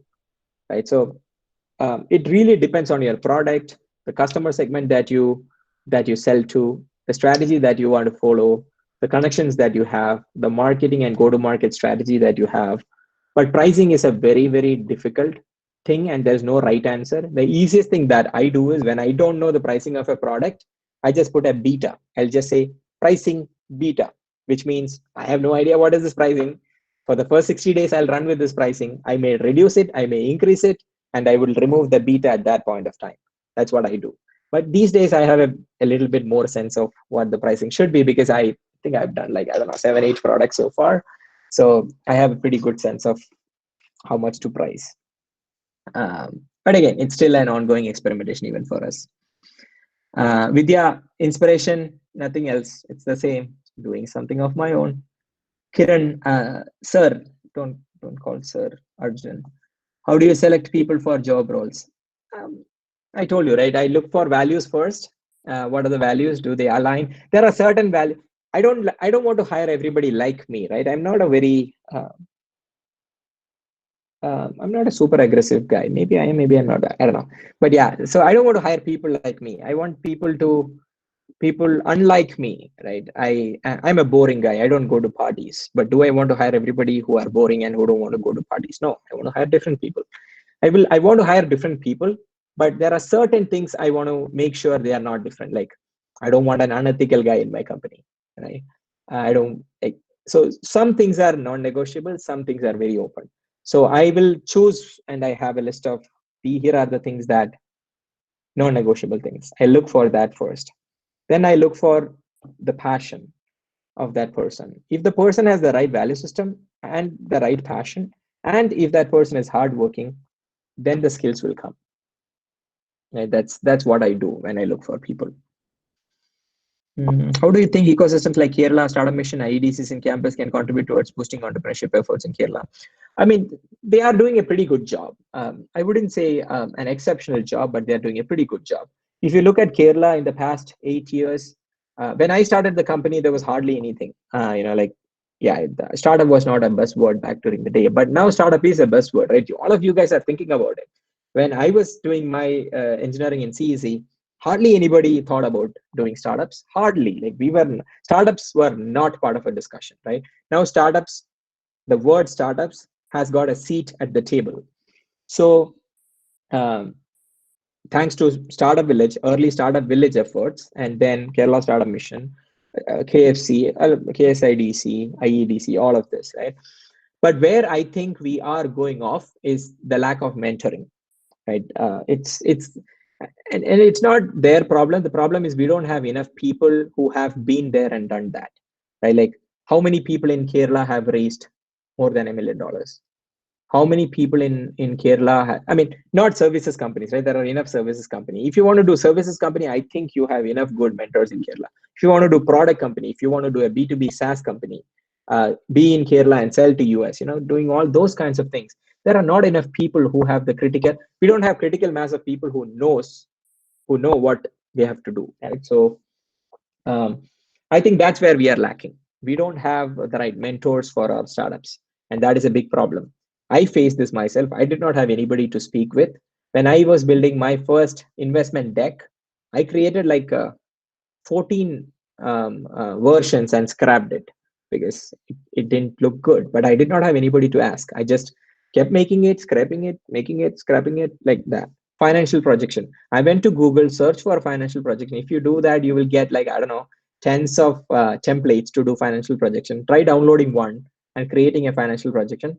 right? So it really depends on your product, the customer segment that you sell to, the strategy that you want to follow, the connections that you have, the marketing and go-to-market strategy that you have. But pricing is a very, very difficult thing, and there's no right answer. The easiest thing that I do is when I don't know the pricing of a product, I just put a beta. I'll just say pricing beta, which means I have no idea what is this pricing. For the first 60 days, I'll run with this pricing. I may reduce it, I may increase it, and I will remove the beta at that point of time. That's what I do. But these days I have a little bit more sense of what the pricing should be, because I think I've done like, 7, 8 products so far. So I have a pretty good sense of how much to price. But again, it's still an ongoing experimentation even for us. Vidya, inspiration, nothing else. It's the same, doing something of my own. Kiran, sir, don't call sir, Arjun. How do you select people for job roles? I told you, right? I look for values first. What are the values? Do they align? There are certain values. I don't want to hire everybody like me, right? I'm not a very I'm not a super aggressive guy. Maybe I am, maybe I'm not. I don't know. But yeah, so I don't want to hire people like me. I want people unlike me, right? I'm a boring guy. I don't go to parties. But do I want to hire everybody who are boring and who don't want to go to parties? No, I want to hire different people. I want to hire different people, but there are certain things I want to make sure they are not different. Like, I don't want an unethical guy in my company, right? I don't like, so some things are non-negotiable, some things are very open. So I will choose, and I have a list of here are the things that non-negotiable things. I look for that first. Then I look for the passion of that person. If the person has the right value system and the right passion, and if that person is hardworking, then the skills will come. Right? That's what I do when I look for people. How do you think ecosystems like Kerala, Startup Mission, IEDCs in campus can contribute towards boosting entrepreneurship efforts in Kerala? I mean, they are doing a pretty good job. I wouldn't say an exceptional job, but they're doing a pretty good job. If you look at Kerala in the past 8 years, when I started the company, there was hardly anything. Startup was not a buzzword back during the day, but now startup is a buzzword, right? All of you guys are thinking about it. When I was doing my engineering in CEC, hardly anybody thought about doing startups. Hardly, startups were not part of a discussion, right? Now startups, the word startups has got a seat at the table. So thanks to Startup Village, early Startup Village efforts, and then Kerala Startup Mission, KFC, KSIDC, IEDC, all of this, right? But where I think we are going off is the lack of mentoring, right? And it's not their problem. The problem is we don't have enough people who have been there and done that, right? Like, how many people in Kerala have raised more than $1 million? How many people in Kerala not services companies, right? There are enough services company. If you want to do services company, I think you have enough good mentors in Kerala. If you want to do product company, if you want to do a B2B SaaS company, be in Kerala and sell to US, doing all those kinds of things. There are not enough people who have we don't have critical mass of people who know what they have to do, right? So I think that's where we are lacking. We don't have the right mentors for our startups, and that is a big problem. I faced this myself. I did not have anybody to speak with. When I was building my first investment deck, I created like 14 versions and scrapped it because it didn't look good. But I did not have anybody to ask. I just kept making it, scrapping it, making it, scrapping it, like that. Financial projection. I went to Google, search for financial projection. If you do that, you will get like, I don't know, tens of templates to do financial projection. Try downloading one and creating a financial projection.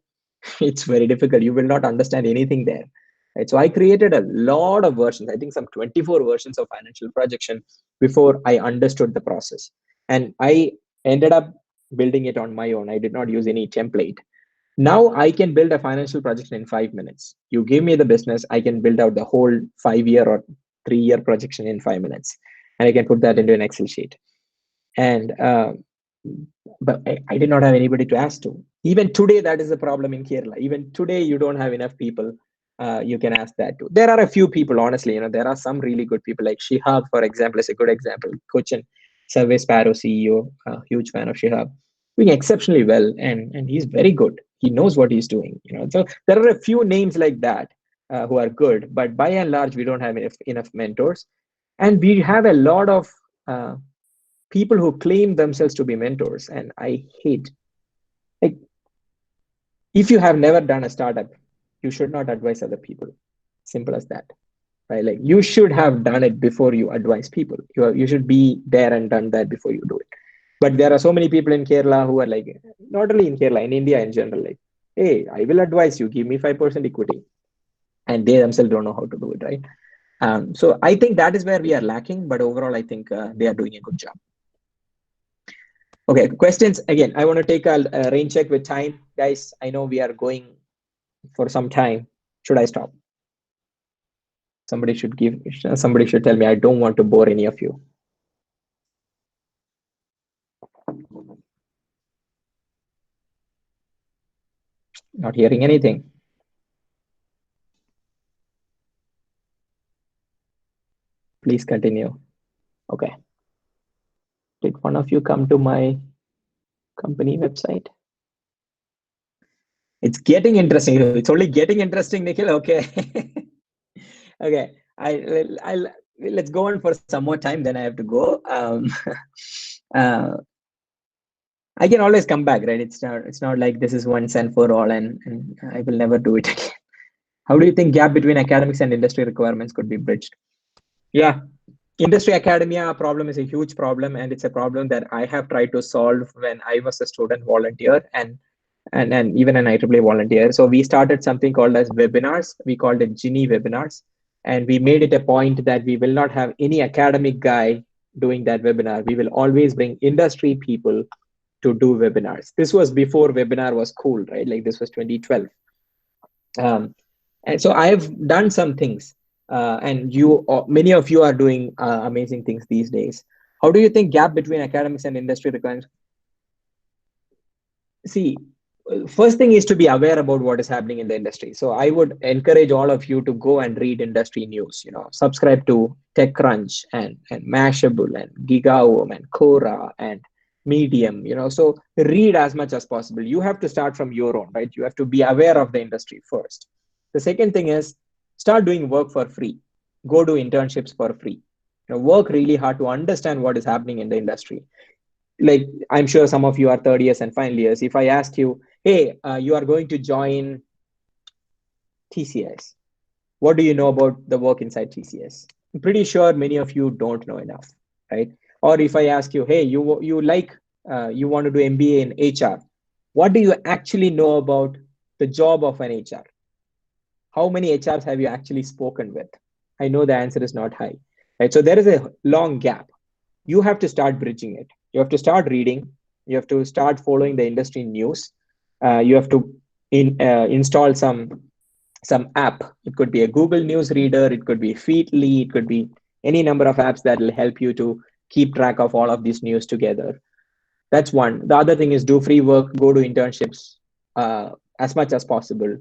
It's very difficult. You will not understand anything there. Right? So I created a lot of versions. I think some 24 versions of financial projection before I understood the process. And I ended up building it on my own. I did not use any template. Now I can build a financial projection in 5 minutes. You give me the business, I can build out the whole 5-year or 3-year projection in 5 minutes, and I can put that into an Excel sheet. And but I did not have anybody to ask to. Even today, that is the problem in Kerala. Even today, you don't have enough people you can ask that to. There are a few people, honestly. There are some really good people, like Shihab, for example, is a good example. Cochin Survey Sparrow CEO, huge fan of Shihab, doing exceptionally well, and he's very good. He knows what he's doing. So there are a few names like that who are good, but by and large, we don't have enough mentors, and we have a lot of people who claim themselves to be mentors, and I hate. Like, if you have never done a startup, you should not advise other people. Simple as that, right? Like, you should have done it before you advise people. You should be there and done that before you do it. But there are so many people in Kerala who are like, not only in Kerala, in India in general, like, hey, I will advise you, give me 5% equity, and they themselves don't know how to do it, right? So I think that is where we are lacking, but overall, I think they are doing a good job. Okay, questions. Again, I want to take a rain check with time. Guys, I know we are going for some time. Should I stop? Somebody should tell me. I don't want to bore any of you. Not hearing anything. Please continue. Okay. Did one of you come to my company website? It's getting interesting. It's only getting interesting, Nikhil. Okay. Okay. Let's go on for some more time. Then I have to go. I can always come back, right? It's not like this is once and for all, and I will never do it again. How do you think gap between academics and industry requirements could be bridged? Yeah. Industry academia problem is a huge problem, and it's a problem that I have tried to solve when I was a student volunteer and even an IEEE volunteer. So we started something called as webinars. We called it Ginny webinars, and we made it a point that we will not have any academic guy doing that webinar. We will always bring industry people to do webinars. This was before webinar was cool, right? Like, this was 2012. And so I have done some things. And many of you are doing amazing things these days. How do you think gap between academics and industry requirements? See, first thing is to be aware about what is happening in the industry. So I would encourage all of you to go and read industry news. Subscribe to TechCrunch and Mashable and GigaOM and Quora and Medium. So read as much as possible. You have to start from your own, right? You have to be aware of the industry first. The second thing is, start doing work for free. Go do internships for free. Work really hard to understand what is happening in the industry. Like, I'm sure some of you are third years and final years. If I ask you, hey, you are going to join TCS, what do you know about the work inside TCS? I'm pretty sure many of you don't know enough, right? Or if I ask you, hey, you want to do MBA in HR, what do you actually know about the job of an HR? How many HRs have you actually spoken with? I know the answer is not high, right? So there is a long gap. You have to start bridging it. You have to start reading. You have to start following the industry news. You have to install some app. It could be a Google News Reader. It could be Feedly. It could be any number of apps that will help you to keep track of all of this news together. That's one. The other thing is, do free work. Go to internships as much as possible.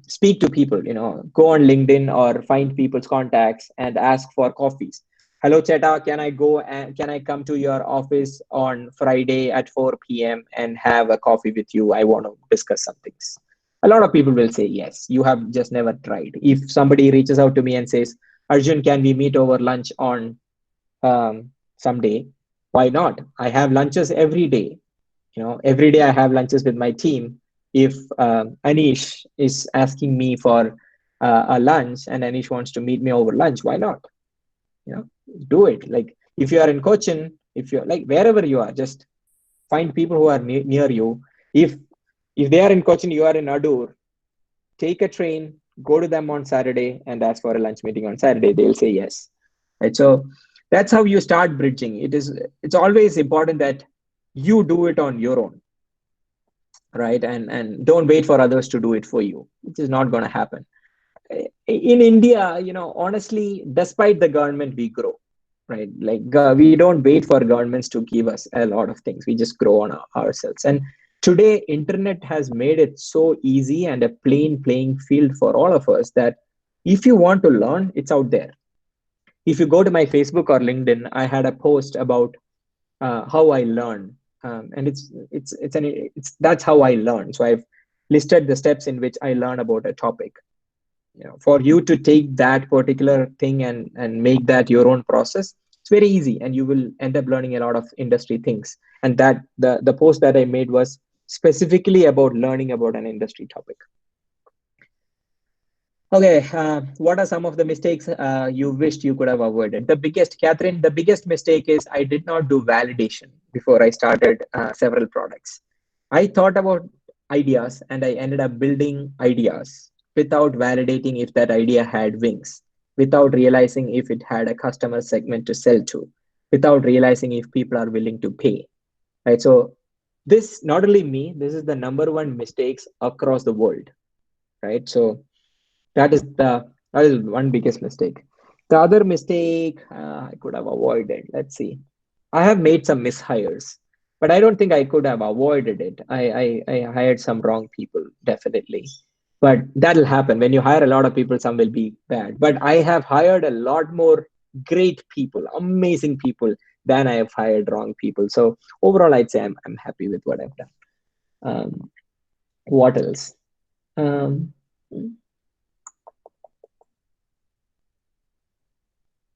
Speak to people. Go on LinkedIn or find people's contacts and ask for coffees. Hello, Cheta, can I come to your office on Friday at 4 p.m. and have a coffee with you? I want to discuss some things. A lot of people will say yes. You have just never tried. If somebody reaches out to me and says, Arjun, can we meet over lunch on someday? Why not? I have lunches every day. Every day I have lunches with my team. If Anish is asking me for a lunch and Anish wants to meet me over lunch, why not? Do it. Like, if you are in Cochin, if you're like wherever you are, just find people who are near you. If they are in Cochin, you are in Adur, take a train, go to them on Saturday and ask for a lunch meeting on Saturday. They'll say yes. Right? So that's how you start bridging. It's always important that you do it on your own, right? And don't wait for others to do it for you, which is not going to happen. in India, honestly, despite the government, we grow, right? Like we don't wait for governments to give us a lot of things. We just grow on ourselves. And today, internet has made it so easy and a plain playing field for all of us that if you want to learn, it's out there. If you go to my Facebook or LinkedIn, I had a post about how I learn, and it's that's how I learn. So I've listed the steps in which I learn about a topic. For you to take that particular thing and make that your own process, it's very easy, and you will end up learning a lot of industry things. And that the post that I made was specifically about learning about an industry topic. Okay, what are some of the mistakes you wished you could have avoided? Catherine, the biggest mistake is I did not do validation before I started several products. I thought about ideas and I ended up building ideas without validating if that idea had wings, without realizing if it had a customer segment to sell to, without realizing if people are willing to pay, right? So this, not only me, this is the number one mistakes across the world, right? So that is one biggest mistake. The other mistake I could have avoided. Let's see. I have made some mishires, but I don't think I could have avoided it. I hired some wrong people, definitely. But that'll happen. When you hire a lot of people, some will be bad. But I have hired a lot more great people, amazing people, than I have hired wrong people. So overall, I'd say I'm happy with what I've done. What else?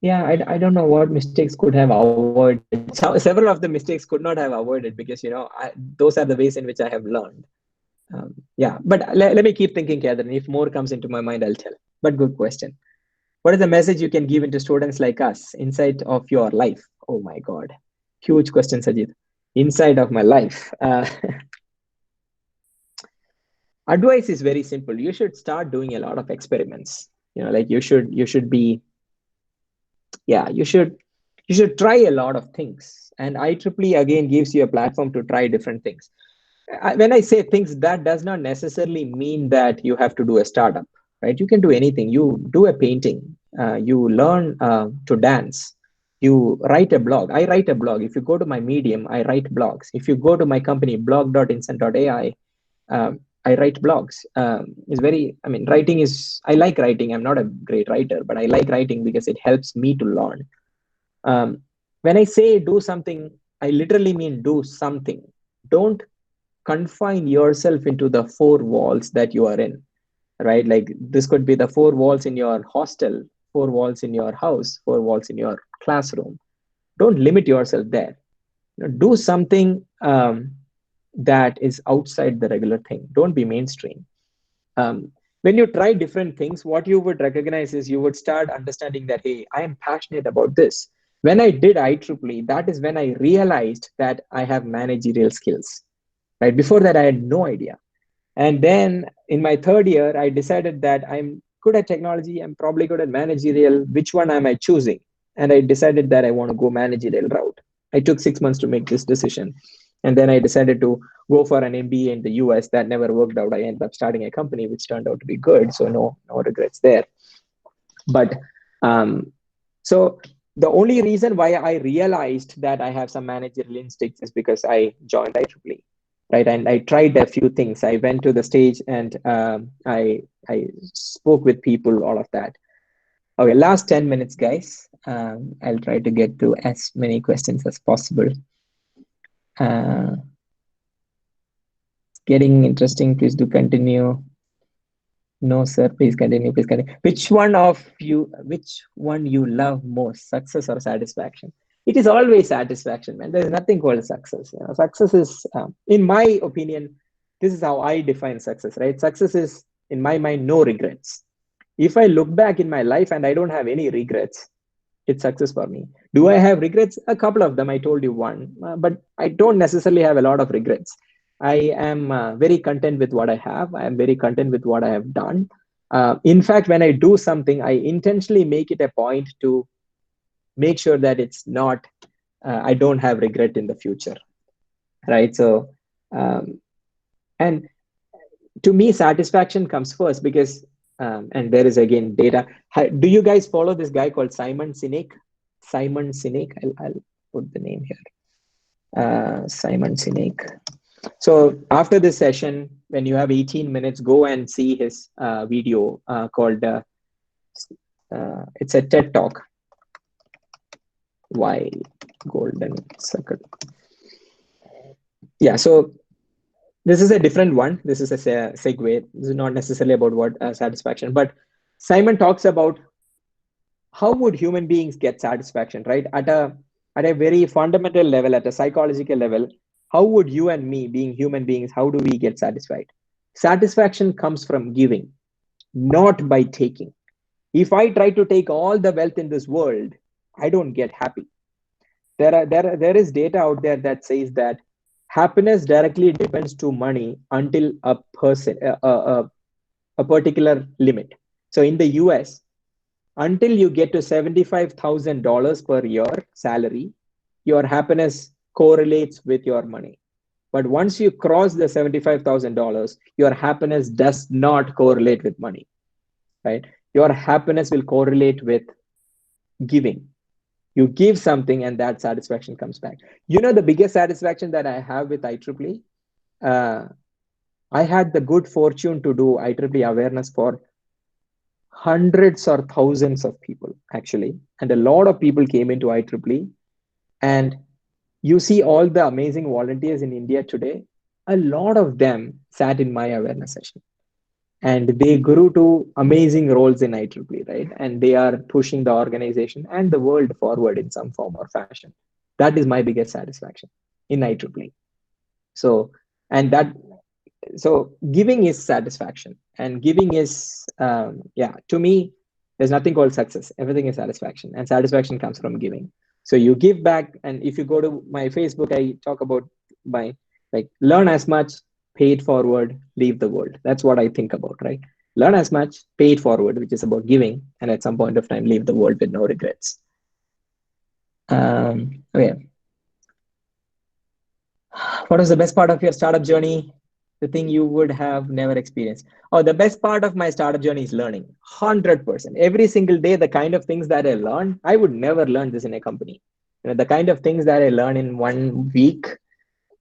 Yeah, I don't know what mistakes could have avoided. Several of the mistakes could not have avoided because those are the ways in which I have learned. Yeah, but let me keep thinking, Catherine. If more comes into my mind, I'll tell. But good question. What is the message you can give into students like us, inside of your life? Oh my God, huge question, Sajid. Inside of my life. Advice is very simple. You should start doing a lot of experiments. Like you should be. Yeah, you should try a lot of things, and IEEE again gives you a platform to try different things. When I say things, that does not necessarily mean that you have to do a startup, right? You can do anything. You do a painting, you learn to dance, you write a blog. I write a blog. If you go to my Medium, I write blogs. If you go to my company blog.instant.ai, I write blogs. Writing is, I like writing. I'm not a great writer, but I like writing because it helps me to learn. When I say do something, I literally mean do something. Don't confine yourself into the four walls that you are in, right? Like this could be the four walls in your hostel, four walls in your house, four walls in your classroom. Don't limit yourself there. Do something that is outside the regular thing. Don't be mainstream. When you try different things, what you would recognize is you would start understanding that, hey, I am passionate about this. When I did IEEE, that is when I realized that I have managerial skills. Right? Before that, I had no idea. And then in my third year, I decided that I'm good at technology. I'm probably good at managerial. Which one am I choosing? And I decided that I want to go managerial route. I took 6 months to make this decision. And then I decided to go for an MBA in the US. That never worked out. I ended up starting a company, which turned out to be good. So no regrets there. But so the only reason why I realized that I have some managerial instincts is because I joined IEEE. Right, and I tried a few things. I went to the stage and I spoke with people, all of that. Okay, last 10 minutes, guys. I'll try to get to as many questions as possible. Getting interesting. Please do continue. No, sir. Please continue. Please continue. Which one you love most, success or satisfaction? It is always satisfaction, man. There's nothing called success. Success is, in my opinion, this is how I define success, right? Success is, in my mind, no regrets. If I look back in my life and I don't have any regrets, it's success for me. Do I have regrets? A couple of them. I told you one, but I don't necessarily have a lot of regrets. I am very content with what I have. I am very content with what I have done. In fact, when I do something, I intentionally make it a point to make sure that it's not, I don't have regret in the future, right? So, and to me, satisfaction comes first because And there is again data. Do you guys follow this guy called Simon Sinek? Simon Sinek. I'll put the name here. Simon Sinek. So after this session, when you have 18 minutes, go and see his video called, it's a TED Talk. Why Golden Circle? Yeah, so this is a different one. This is a segue. This is not necessarily about what satisfaction, but Simon talks about how would human beings get satisfaction, right? At a very fundamental level, at a psychological level, how would you and me, being human beings, how do we get satisfied? Satisfaction comes from giving, not by taking. If I try to take all the wealth in this world, I don't get happy. There is data out there that says that happiness directly depends to money until a particular limit. So in the US, until you get to $75,000 per year salary, your happiness correlates with your money. But once you cross the $75,000, your happiness does not correlate with money, right? Your happiness will correlate with giving. You give something and that satisfaction comes back. You know, the biggest satisfaction that I have with IEEE, I had the good fortune to do IEEE awareness for hundreds or thousands of people, actually. And a lot of people came into IEEE. And you see all the amazing volunteers in India today, a lot of them sat in my awareness session. And they grew to amazing roles in IEEE, right? And they are pushing the organization and the world forward in some form or fashion. That is my biggest satisfaction in IEEE. So giving is satisfaction, and giving is, to me, there's nothing called success. Everything is satisfaction, and satisfaction comes from giving. So you give back. And if you go to my Facebook, I talk about learn as much, pay it forward, leave the world. That's what I think about, right? Learn as much, pay it forward, which is about giving, and at some point of time, leave the world with no regrets. Okay. What was the best part of your startup journey? The thing you would have never experienced? Oh, the best part of my startup journey is learning. 100%. Every single day, the kind of things that I learn, I would never learn this in a company. You know, the kind of things that I learn in 1 week,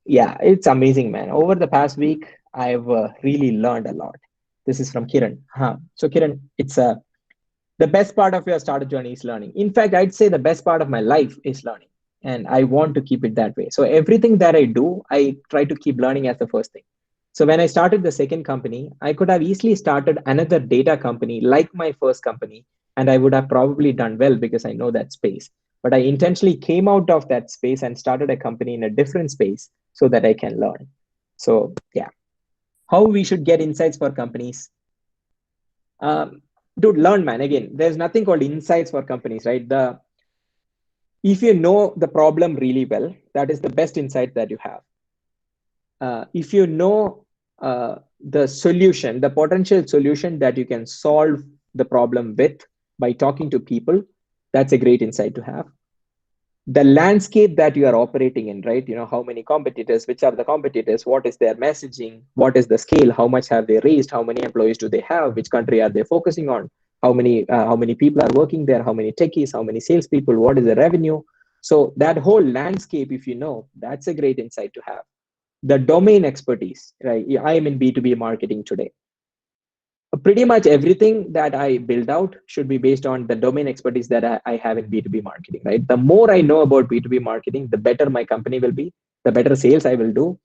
yeah, it's amazing, man. Over the past week, I've really learned a lot. This is from Kiran. So Kiran, it's the best part of your startup journey is learning. In fact, I'd say the best part of my life is learning. And I want to keep it that way. So everything that I do, I try to keep learning as the first thing. So when I started the second company, I could have easily started another data company like my first company, and I would have probably done well because I know that space. But I intentionally came out of that space and started a company in a different space so that I can learn. So yeah, how we should get insights for companies. Dude, learn, man. Again, there's nothing called insights for companies, right? If you know the problem really well, that is the best insight that you have. If you know the solution, the potential solution that you can solve the problem with by talking to people, that's a great insight to have. The landscape that you are operating in, right? You know, how many competitors, which are the competitors, what is their messaging, what is the scale, how much have they raised, how many employees do they have, which country are they focusing on, how many people are working there, how many techies, how many salespeople, what is the revenue. So that whole landscape, if you know, that's a great insight to have. The domain expertise, right? I am in B2B marketing today. Pretty much everything that I build out should be based on the domain expertise that I have in B2B marketing, right? The more I know about B2B marketing, the better my company will be, the better sales I will do,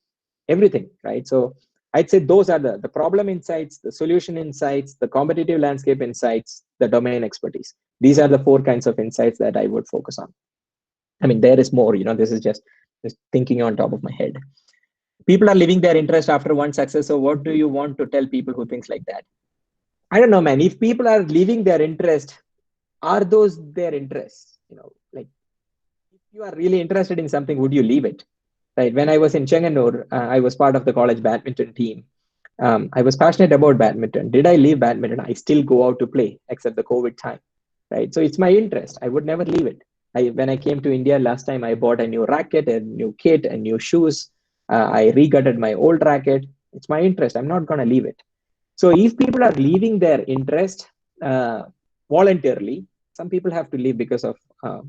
everything, right? So I'd say those are the problem insights, the solution insights, the competitive landscape insights, the domain expertise. These are the 4 kinds of insights that I would focus on. I mean, there is more, you know, this is just thinking on top of my head. People are living their interest after one success. So what do you want to tell people who thinks like that? I don't know, man. If people are leaving their interest, are those their interests? You know, like if you are really interested in something, would you leave it? Right. When I was in Chenganur, I was part of the college badminton team. I was passionate about badminton. Did I leave badminton? I still go out to play, except the COVID time. Right. So it's my interest. I would never leave it. When I came to India last time, I bought a new racket, a new kit, and new shoes. I regutted my old racket. It's my interest. I'm not going to leave it. So if people are leaving their interest voluntarily, some people have to leave because of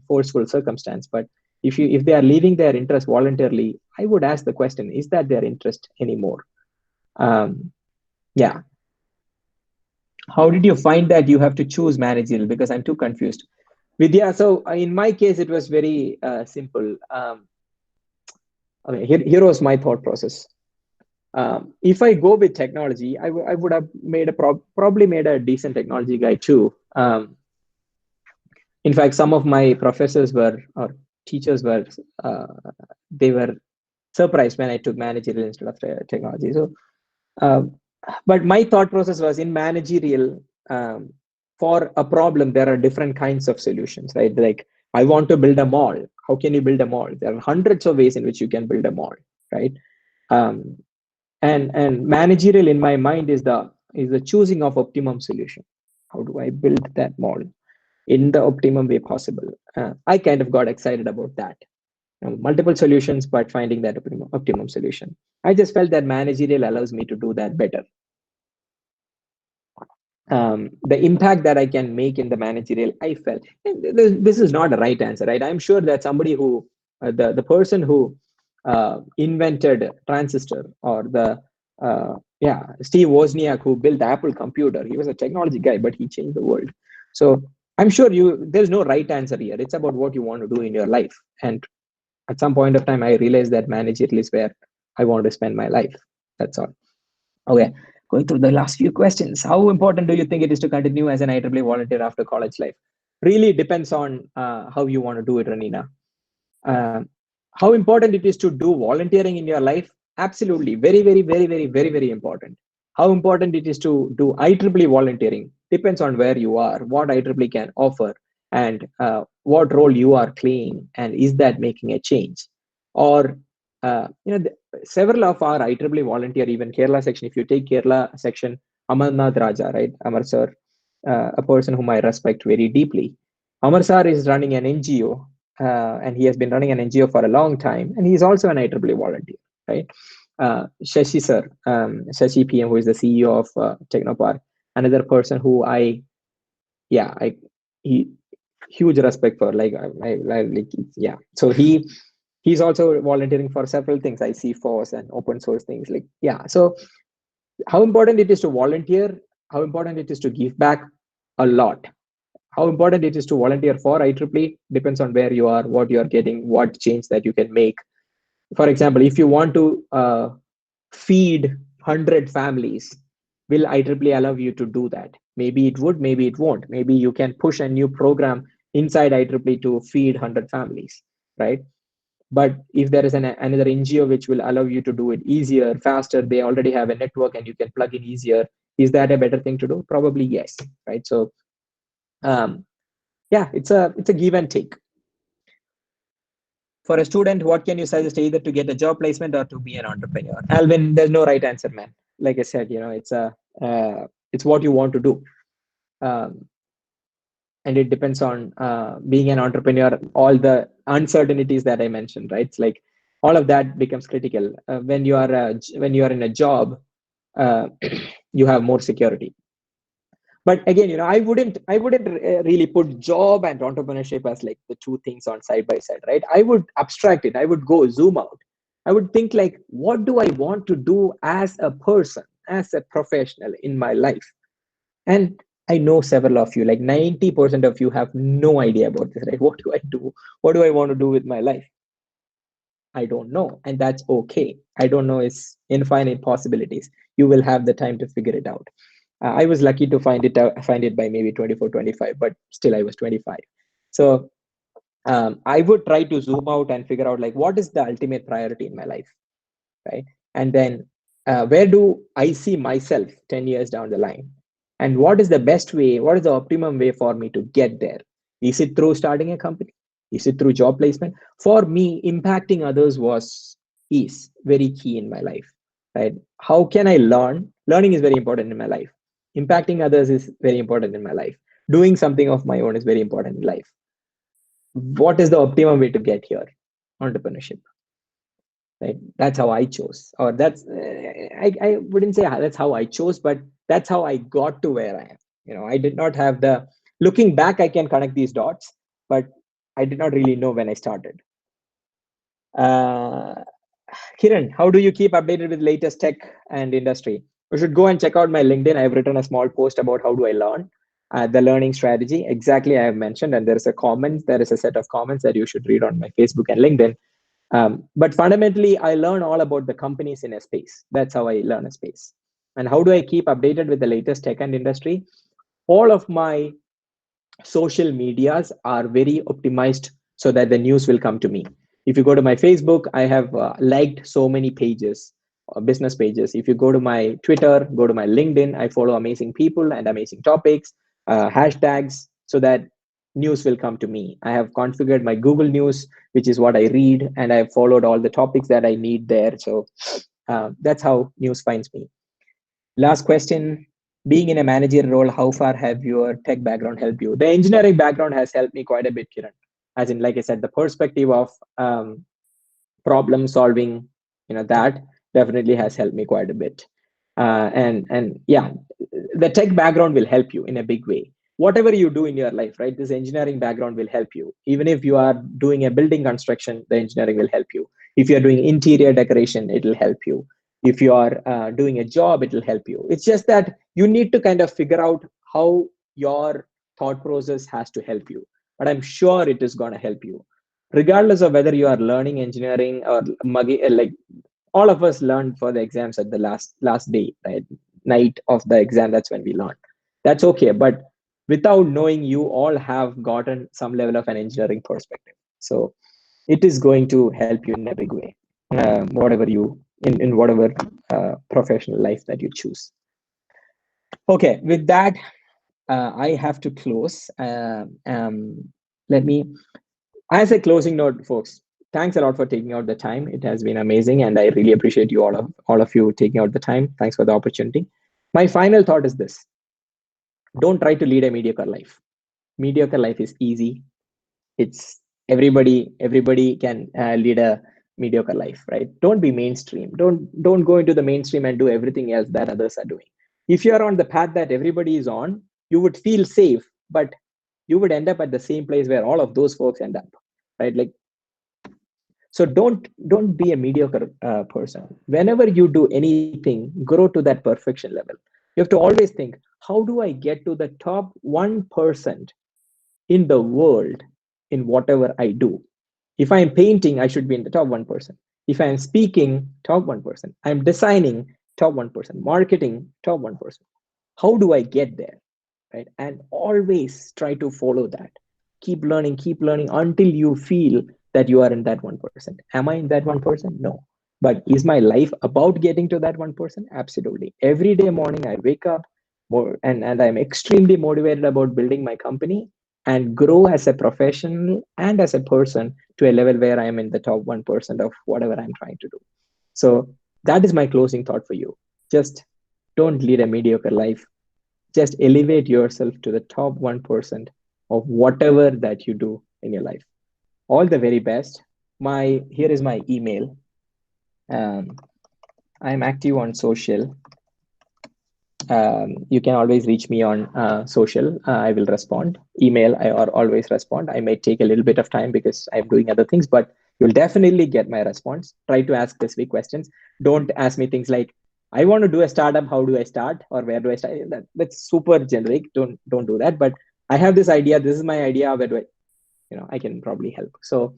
forceful circumstance. But if they are leaving their interest voluntarily, I would ask the question: is that their interest anymore? Yeah. How did you find that you have to choose managerial? Because I'm too confused. Vidya, so in my case, it was very simple. Okay, here was my thought process. If I go with technology, I would have made probably made a decent technology guy too. In fact, some of my professors or teachers they were surprised when I took managerial instead of technology. So, but my thought process was in managerial, for a problem, there are different kinds of solutions, right? Like, I want to build a mall. How can you build a mall? There are hundreds of ways in which you can build a mall, right? And managerial in my mind is the choosing of optimum solution. How do I build that mall in the optimum way possible? I kind of got excited about that. Multiple solutions, but finding that optimum solution. I just felt that managerial allows me to do that better. The impact that I can make in the managerial, I felt this is not a right answer, right? I'm sure that somebody who the person who invented transistor, or Steve Wozniak, who built the Apple computer, he was a technology guy, but he changed the world. So I'm sure there's no right answer here. It's about what you want to do in your life. And at some point of time, I realized that managerial is where I want to spend my life. That's all. Okay, going through the last few questions. How important do you think it is to continue as an IEEE volunteer after college life? Really depends on how you want to do it, Ranina. How important it is to do volunteering in your life? Absolutely. Very, very, very, very, very, very important. How important it is to do IEEE volunteering depends on where you are, what IEEE can offer, and what role you are playing, and is that making a change? Or several of our IEEE volunteer, even Kerala section, if you take Kerala section, Amarnath Raja, right? Amar sir, a person whom I respect very deeply. Amar sir is running an NGO, and he has been running an NGO for a long time, and he's also an IEEE volunteer, right? Shashi sir, Shashi PM, who is the CEO of Technopark, another person who he huge respect for, yeah. So he's also volunteering for several things, IC4s and open source things, like, yeah. So how important it is to volunteer, how important it is to give back, a lot. How important it is to volunteer for IEEE depends on where you are, what you are getting, what change that you can make. For example, if you want to feed 100 families, will IEEE allow you to do that? Maybe it would, maybe it won't. Maybe you can push a new program inside IEEE to feed 100 families, right? But if there is another NGO which will allow you to do it easier, faster, they already have a network and you can plug in easier, is that a better thing to do? Probably yes, right? So yeah, it's a give and take. For a student, what can you suggest, either to get a job placement or to be an entrepreneur? Alvin, there's no right answer, man. Like I said, it's what you want to do. And it depends on being an entrepreneur, all the uncertainties that I mentioned, right? It's like all of that becomes critical. When you are in a job, you have more security. But again, I wouldn't really put job and entrepreneurship as like the two things on side by side, right? I would abstract it. I would go zoom out. I would think like, what do I want to do as a person, as a professional in my life? And I know several of you, like 90% of you, have no idea about this, right? What do I do? What do I want to do with my life? I don't know, and that's okay. I don't know is infinite possibilities. You will have the time to figure it out. I was lucky to find it by maybe 24, 25, but still I was 25. So I would try to zoom out and figure out like, what is the ultimate priority in my life, right? And then where do I see myself 10 years down the line? And what is the best way? What is the optimum way for me to get there? Is it through starting a company? Is it through job placement? For me, impacting others is very key in my life, right? How can I learn? Learning is very important in my life. Impacting others is very important in my life. Doing something of my own is very important in life. What is the optimum way to get here? Entrepreneurship. Right? That's how I chose, or that's I wouldn't say that's how I chose, but That's how I got to where I am. You know, I did not have the, looking back, I can connect these dots, but I did not really know when I started. Kiran, how do you keep updated with latest tech and industry? You should go and check out my LinkedIn. I've written a small post about how do I learn, the learning strategy. Exactly, I have mentioned, and there is a set of comments that you should read on my Facebook and LinkedIn. But fundamentally, I learn all about the companies in a space. That's how I learn a space. And how do I keep updated with the latest tech and industry? All of my social medias are very optimized so that the news will come to me. If you go to my Facebook, I have liked so many pages, business pages. If you go to my Twitter, go to my LinkedIn, I follow amazing people and amazing topics, hashtags, so that news will come to me. I have configured my Google News, which is what I read, and I have followed all the topics that I need there. So that's how news finds me. Last question. Being in a managerial role, how far have your tech background helped you? The engineering background has helped me quite a bit, Kiran. As in, like I said, the perspective of problem solving, that definitely has helped me quite a bit. And yeah, the tech background will help you in a big way. Whatever you do in your life, right? This engineering background will help you. Even if you are doing a building construction, the engineering will help you. If you're doing interior decoration, it will help you. If you are doing a job, it will help you. It's just that you need to kind of figure out how your thought process has to help you. But I'm sure it is going to help you. Regardless of whether you are learning engineering or like all of us learned for the exams at the last day, right? Night of the exam, that's when we learn. That's okay. But without knowing, you all have gotten some level of an engineering perspective. So it is going to help you in a big way, whatever you, in whatever professional life that you choose. Okay, with that, I have to close. Let me, as a closing note, folks, thanks a lot for taking out the time. It has been amazing, and I really appreciate you all of you taking out the time. Thanks for the opportunity. My final thought is this: don't try to lead a mediocre life. Mediocre life is easy. It's everybody can lead a mediocre life, right? Don't be mainstream. Don't go into the mainstream and do everything else that others are doing. If you're on the path that everybody is on, you would feel safe, but you would end up at the same place where all of those folks end up, right? Like, so don't be a mediocre person. Whenever you do anything, grow to that perfection level. You have to always think, how do I get to the top 1% in the world in whatever I do? If I'm painting, I should be in the top 1%. If I'm speaking, top 1%. I'm designing, top 1%. Marketing, top 1%. How do I get there, right? And always try to follow that. Keep learning until you feel that you are in that 1%. Am I in that 1%? No. But is my life about getting to that 1%? Absolutely. Every day morning, I wake up and I'm extremely motivated about building my company and grow as a professional and as a person to a level where I am in the top 1% of whatever I'm trying to do. So that is my closing thought for you. Just don't lead a mediocre life. Just elevate yourself to the top 1% of whatever that you do in your life. All the very best. Here is my email. I'm active on social. You can always reach me on social. I will respond. Email, I always respond. I may take a little bit of time because I'm doing other things, but you'll definitely get my response. Try to ask specific questions. Don't ask me things like, I want to do a startup. How do I start? Or where do I start? That's super generic. Don't do that. But I have this idea. This is my idea. Where do I can probably help. So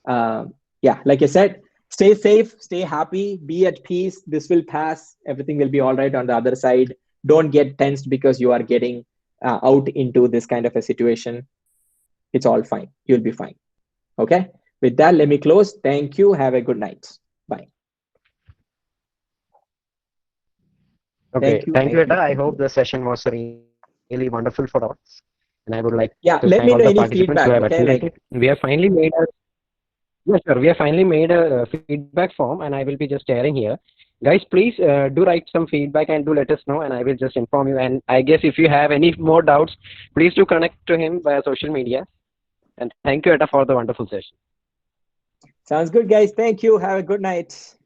yeah, like I said, stay safe, stay happy, be at peace. This will pass. Everything will be all right on the other side. Don't get tensed because you are getting out into this kind of a situation. It's all fine. You'll be fine. Okay. With that, let me close. Thank you. Have a good night. Bye. Okay. Thank you, Etta. I hope the session was really wonderful for us. And I would like to let thank me all know the any participants feedback. who have Okay, attended. We have finally made a feedback form, and I will be just sharing here. Guys, please do write some feedback and do let us know, and I will just inform you. And I guess if you have any more doubts, please do connect to him via social media. And thank you, Etta, for the wonderful session. Sounds good, guys. Thank you. Have a good night.